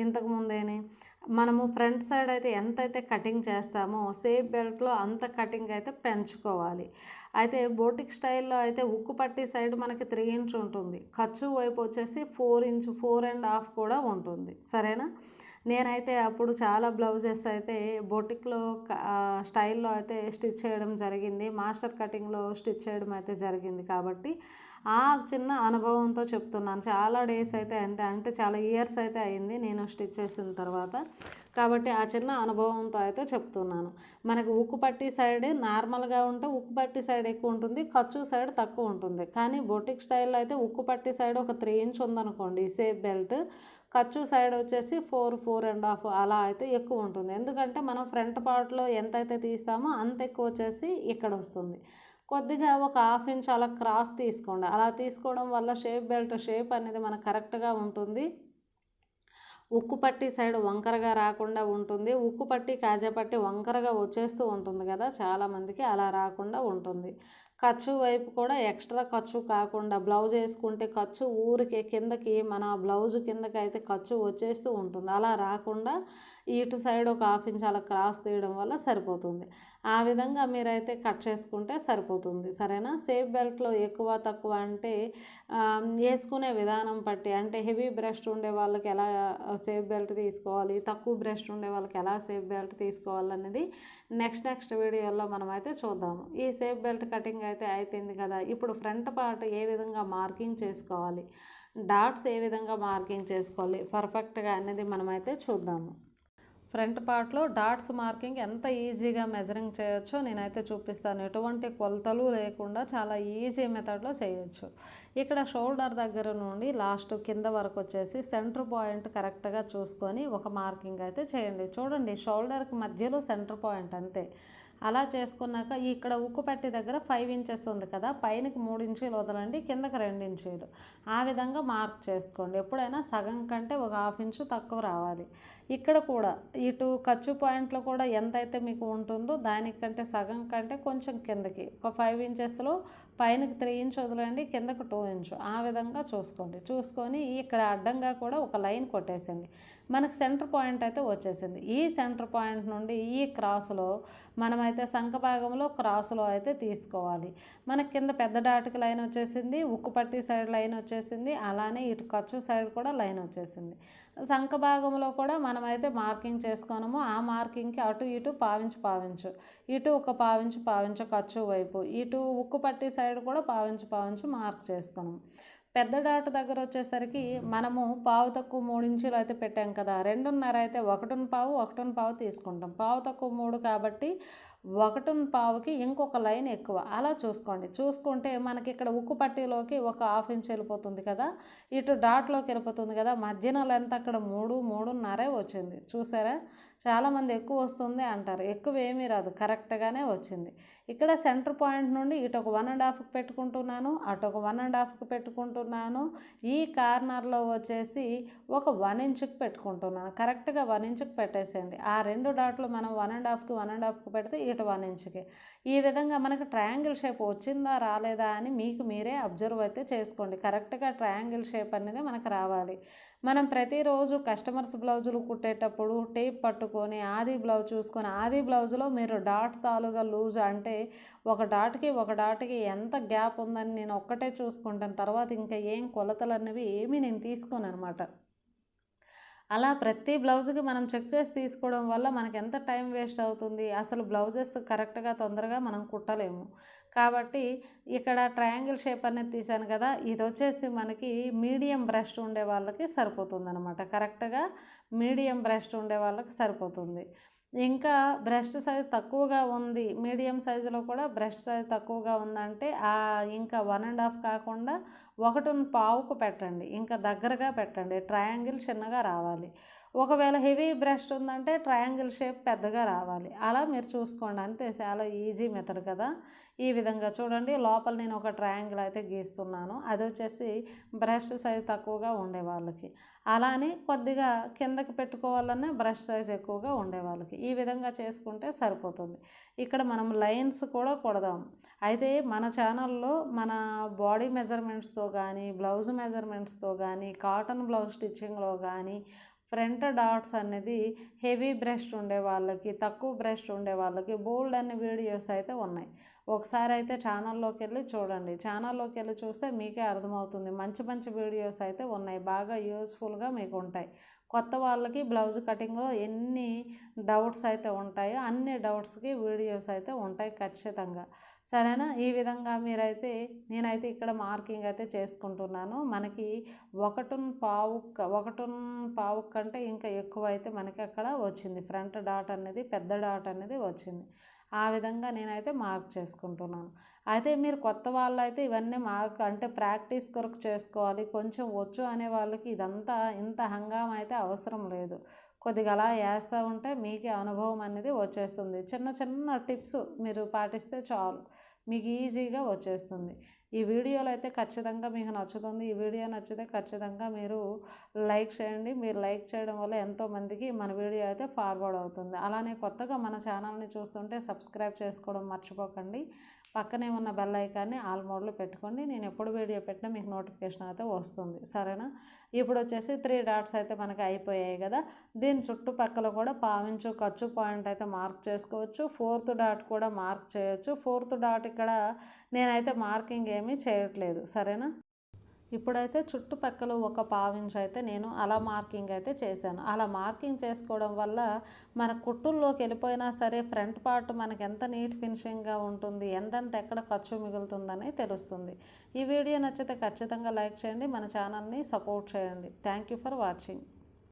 ఇంతకుముందేని. మనము ఫ్రంట్ సైడ్ అయితే ఎంతైతే కటింగ్ చేస్తామో సేఫ్ బెల్ట్లో అంత కటింగ్ అయితే పెంచుకోవాలి. అయితే బోటిక్ స్టైల్లో అయితే ఉక్కు పట్టి సైడ్ మనకి 3 ఇంచ్ ఉంటుంది, ఖర్చు వైపు వచ్చేసి 4 ఇంచ్ 4.5 కూడా ఉంటుంది. సరేనా? నేనైతే అప్పుడు చాలా బ్లౌజెస్ అయితే బొటిక్లో స్టైల్లో అయితే స్టిచ్ చేయడం జరిగింది, మాస్టర్ కటింగ్లో స్టిచ్ చేయడం అయితే జరిగింది. కాబట్టి ఆ చిన్న అనుభవంతో చెప్తున్నాను. చాలా డేస్ అయితే అంటే చాలా ఇయర్స్ అయితే అయింది నేను స్టిచ్ చేసిన తర్వాత. కాబట్టి ఆ చిన్న అనుభవంతో అయితే చెప్తున్నాను. మనకు ఉక్కు పట్టి సైడ్ నార్మల్గా ఉంటే ఉక్కు పట్టి సైడ్ ఎక్కువ ఉంటుంది, ఖర్చు సైడ్ తక్కువ ఉంటుంది. కానీ బొటిక్ స్టైల్లో అయితే ఉక్కు పట్టి సైడ్ ఒక 3 ఇంచ్ ఉందనుకోండి సేఫ్ బెల్ట్, ఖర్చు సైడ్ వచ్చేసి 4.5 అలా అయితే ఎక్కువ ఉంటుంది. ఎందుకంటే మనం ఫ్రంట్ పార్ట్లో ఎంతైతే తీస్తామో అంత ఎక్కువ వచ్చేసి ఇక్కడ వస్తుంది. కొద్దిగా ఒక 1/2 ఇంచ్ అలా క్రాస్ తీసుకోండి. అలా తీసుకోవడం వల్ల షేప్ బెల్ట్ షేప్ అనేది మనకు కరెక్ట్గా ఉంటుంది. ఉక్కు పట్టి సైడ్ వంకరగా రాకుండా ఉంటుంది. ఉక్కు పట్టి కాజా పట్టి వంకరగా వచ్చేస్తూ ఉంటుంది కదా చాలామందికి, అలా రాకుండా ఉంటుంది. ఖర్చు వైపు కూడా ఎక్స్ట్రా ఖర్చు కాకుండా బ్లౌజ్ వేసుకుంటే ఖర్చు ఊరికే కిందకి మన బ్లౌజ్ కిందకి అయితే ఖర్చు వచ్చేస్తూ ఉంటుంది. అలా రాకుండా ఇటు సైడ్ ఒక 1/2 ఇంచ్ అలా క్రాస్ తీయడం వల్ల సరిపోతుంది. ఆ విధంగా మీరైతే కట్ చేసుకుంటే సరిపోతుంది. సరేనా? సేఫ్ బెల్ట్లో ఎక్కువ తక్కువ అంటే వేసుకునే విధానం బట్టి, అంటే హెవీ బ్రెస్ట్ ఉండే వాళ్ళకి ఎలా సేఫ్ బెల్ట్ తీసుకోవాలి, తక్కువ బ్రెస్ట్ ఉండే వాళ్ళకి ఎలా సేఫ్ బెల్ట్ తీసుకోవాలనేది నెక్స్ట్ వీడియోలో మనం అయితే చూద్దాము. ఈ సేఫ్ బెల్ట్ కటింగ్ అయితే అయిపోయింది కదా. ఇప్పుడు ఫ్రంట్ పార్ట్ ఏ విధంగా మార్కింగ్ చేసుకోవాలి, డాట్స్ ఏ విధంగా మార్కింగ్ చేసుకోవాలి పర్ఫెక్ట్గా అనేది మనమైతే చూద్దాము. ఫ్రంట్ పార్ట్లో డాట్స్ మార్కింగ్ ఎంత ఈజీగా మెజరింగ్ చేయొచ్చో నేనైతే చూపిస్తాను. ఎటువంటి కొలతలు లేకుండా చాలా ఈజీ మెథడ్లో చేయొచ్చు. ఇక్కడ షోల్డర్ దగ్గర నుండి లాస్ట్ కింద వరకు వచ్చేసి సెంటర్ పాయింట్ కరెక్ట్గా చూసుకొని ఒక మార్కింగ్ అయితే చేయండి. చూడండి, షోల్డర్కి మధ్యలో సెంటర్ పాయింట్ అంతే. అలా చేసుకున్నాక ఇక్కడ ఉక్కు పట్టి దగ్గర 5 ఇంచెస్ ఉంది కదా, పైనకి 3 ఇంచీలు వదలండి, కిందకి 2 ఇంచీలు. ఆ విధంగా మార్క్ చేసుకోండి. ఎప్పుడైనా సగం కంటే ఒక 1/2 ఇంచు తక్కువ రావాలి. ఇక్కడ కూడా ఇటు ఖర్చు పాయింట్లో కూడా ఎంతైతే మీకు ఉంటుందో దానికంటే సగం కంటే కొంచెం కిందకి ఒక 5 ఇంచెస్లో పైనకి 3 ఇంచ్ వదలండి, కిందకు 2 ఇంచు. ఆ విధంగా చూసుకోండి. చూసుకొని ఇక్కడ అడ్డంగా కూడా ఒక లైన్ కొట్టేసింది. మనకు సెంటర్ పాయింట్ అయితే వచ్చేసింది. ఈ సెంటర్ పాయింట్ నుండి ఈ క్రాస్లో మనమైతే సంఖ భాగంలో క్రాస్లో అయితే తీసుకోవాలి. మనకి కింద పెద్ద డాట్కి లైన్ వచ్చేసింది, ఉక్కు పట్టి సైడ్ లైన్ వచ్చేసింది, అలానే ఇటు ఖర్చు సైడ్ కూడా లైన్ వచ్చేసింది. సంఖ భాగంలో కూడా మనమైతే మార్కింగ్ చేసుకున్నాము. ఆ మార్కింగ్కి అటు ఇటు పావించు, ఇటు ఒక పావించు ఖర్చు వైపు, ఇటు ఉక్కు పట్టి సైడ్ కూడా పావించు మార్క్ చేసుకున్నాము. పెద్ద డాట్ దగ్గర వచ్చేసరికి మనము పావు తక్కువ 3 ఇంచులు అయితే పెట్టాం కదా, 2.5 అయితే 1.5 తీసుకుంటాం. పావు తక్కువ 3 కాబట్టి 1.5కి ఇంకొక లైన్ ఎక్కువ. అలా చూసుకోండి. చూసుకుంటే మనకి ఇక్కడ ఉక్కు పట్టీలోకి ఒక 1/2 ఇంచ్ వెళ్ళిపోతుంది కదా, ఇటు డాట్లోకి వెళ్ళిపోతుంది కదా, మధ్యన లెంత్ అక్కడ 3.5 వచ్చింది. చూసారా, చాలామంది ఎక్కువ వస్తుంది అంటారు. ఎక్కువ ఏమీ రాదు, కరెక్ట్గానే వచ్చింది. ఇక్కడ సెంటర్ పాయింట్ నుండి ఇటు ఒక 1.5కి పెట్టుకుంటున్నాను, అటు ఒక 1.5కి పెట్టుకుంటున్నాను. ఈ కార్నర్లో వచ్చేసి ఒక 1 ఇంచుకి పెట్టుకుంటున్నాను. కరెక్ట్గా 1 ఇంచుకి పెట్టేసేయండి. ఆ 2 డాట్లు మనం 1.5కి పెడితే ఇటు 1 ఇంచుకి. ఈ విధంగా మనకు ట్రయాంగిల్ షేప్ వచ్చిందా రాలేదా అని మీకు మీరే అబ్జర్వ్ అయితే చేసుకోండి. కరెక్ట్గా ట్రయాంగిల్ షేప్ అనేది మనకు రావాలి. మనం ప్రతిరోజు కస్టమర్స్ బ్లౌజులు కుట్టేటప్పుడు టేప్ పట్టుకొని ఆది బ్లౌజ్ చూసుకొని, ఆది బ్లౌజులో మీరు డాట్ తాలుగా లూజ్ అంటే ఒక డాట్కి ఎంత గ్యాప్ ఉందని నేను ఒక్కటే చూసుకుంటాను. తర్వాత ఇంకా ఏం కొలతలు అనేవి ఏమీ నేను తీసుకోను అనమాట. అలా ప్రతి బ్లౌజ్కి మనం చెక్ చేసి తీసుకోవడం వల్ల మనకి ఎంత టైం వేస్ట్ అవుతుంది, అసలు బ్లౌజెస్ కరెక్ట్గా తొందరగా మనం కుట్టలేము. కాబట్టి ఇక్కడ ట్రయాంగిల్ షేప్ అనేది తీసాను కదా, ఇది వచ్చేసి మనకి మీడియం బ్రెస్ట్ ఉండే వాళ్ళకి సరిపోతుంది అనమాట. కరెక్ట్గా మీడియం బ్రెస్ట్ ఉండే వాళ్ళకి సరిపోతుంది. ఇంకా బ్రెస్ట్ సైజ్ తక్కువగా ఉంది, మీడియం సైజులో కూడా బ్రెస్ట్ సైజ్ తక్కువగా ఉందంటే ఇంకా 1.5 కాకుండా 1.5కు పెట్టండి. ఇంకా దగ్గరగా పెట్టండి, ట్రయాంగిల్ చిన్నగా రావాలి. ఒకవేళ హెవీ బ్రెస్ట్ ఉందంటే ట్రయాంగిల్ షేప్ పెద్దగా రావాలి. అలా మీరు చూసుకోండి, అంతే. చాలా ఈజీ మెథడ్ కదా. ఈ విధంగా చూడండి, లోపల నేను ఒక ట్రయాంగిల్ అయితే గీస్తున్నాను. అది వచ్చేసి బ్రెస్ట్ సైజ్ తక్కువగా ఉండే వాళ్ళకి. అలానే కొద్దిగా కిందకి పెట్టుకోవాలన్నా బ్రష్ సైజ్ ఎక్కువగా ఉండే వాళ్ళకి. ఈ విధంగా చేసుకుంటే సరిపోతుంది. ఇక్కడ మనం లైన్స్ కూడా కొడదాం. అయితే మన ఛానల్లో మన బాడీ మెజర్మెంట్స్తో కానీ, బ్లౌజ్ మెజర్మెంట్స్తో కానీ, కాటన్ బ్లౌజ్ స్టిచ్చింగ్లో కానీ ఫ్రంట్ డాట్స్ అనేది హెవీ బ్రెస్ట్ ఉండే వాళ్ళకి, తక్కువ బ్రెస్ట్ ఉండే వాళ్ళకి బోల్డ్ అనే వీడియోస్ అయితే ఉన్నాయి. ఒకసారి అయితే ఛానల్లోకి వెళ్ళి చూడండి. ఛానల్లోకి వెళ్ళి చూస్తే మీకే అర్థమవుతుంది. మంచి మంచి వీడియోస్ అయితే ఉన్నాయి, బాగా యూస్ఫుల్గా మీకు ఉంటాయి. కొత్త వాళ్ళకి బ్లౌజ్ కటింగ్లో ఎన్ని డౌట్స్ అయితే ఉంటాయో అన్ని డౌట్స్కి వీడియోస్ అయితే ఉంటాయి ఖచ్చితంగా. సరేనా. ఈ విధంగా నేనైతే ఇక్కడ మార్కింగ్ అయితే చేసుకుంటున్నాను. మనకి 1.5 కంటే ఇంకా ఎక్కువ అయితే మనకి అక్కడ వచ్చింది. ఫ్రంట్ డాట్ అనేది పెద్ద డాట్ అనేది వచ్చింది. ఆ విధంగా నేనైతే మార్క్ చేసుకుంటున్నాను. అయితే మీరు కొత్త వాళ్ళు అయితే ఇవన్నీ మార్క్ అంటే ప్రాక్టీస్ కొరకు చేసుకోవాలి. కొంచెం వచ్చు అనే వాళ్ళకి ఇదంతా ఇంత హంగామా అయితే అవసరం లేదు. కొద్దిగా అలా వేస్తూ ఉంటే మీకే అనుభవం అనేది వచ్చేస్తుంది. చిన్న చిన్న టిప్స్ మీరు పాటిస్తే చాలు, మీకు ఈజీగా వచ్చేస్తుంది. ఈ వీడియోలో అయితే ఖచ్చితంగా మీకు నచ్చుతుంది. ఈ వీడియో నచ్చితే ఖచ్చితంగా మీరు లైక్ చేయండి. మీరు లైక్ చేయడం వల్ల ఎంతోమందికి మన వీడియో అయితే ఫార్వర్డ్ అవుతుంది. అలానే కొత్తగా మన ఛానల్ని చూస్తుంటే సబ్స్క్రైబ్ చేసుకోవడం మర్చిపోకండి. పక్కనే ఉన్న బెల్ ఐకాన్ని ఆల్ మోడ్లో పెట్టుకోండి. నేను ఎప్పుడు వీడియో పెట్టినా మీకు నోటిఫికేషన్ అయితే వస్తుంది. సరేనా. ఇప్పుడు వచ్చేసి 3 డాట్స్ అయితే మనకి అయిపోయాయి కదా. దీని చుట్టుపక్కల కూడా పావించు ఖర్చు పాయింట్ అయితే మార్క్ చేసుకోవచ్చు. 4th డాట్ కూడా మార్క్ చేయొచ్చు. 4th డాట్ ఇక్కడ నేనైతే మార్కింగ్ ఏమీ చేయట్లేదు. సరేనా. ఇప్పుడైతే చుట్టుపక్కల ఒక పావించ్ అయితే నేను అలా మార్కింగ్ అయితే చేశాను. అలా మార్కింగ్ చేసుకోవడం వల్ల మన కుట్టుల్లోకి వెళ్ళిపోయినా సరే ఫ్రంట్ పార్ట్ మనకి ఎంత నీట్ ఫినిషింగ్గా ఉంటుంది, ఎంతెంత ఎక్కడ ఖర్చు మిగులుతుందని తెలుస్తుంది. ఈ వీడియో నచ్చితే ఖచ్చితంగా లైక్ చేయండి, మన ఛానల్ని సపోర్ట్ చేయండి. Thank you for watching.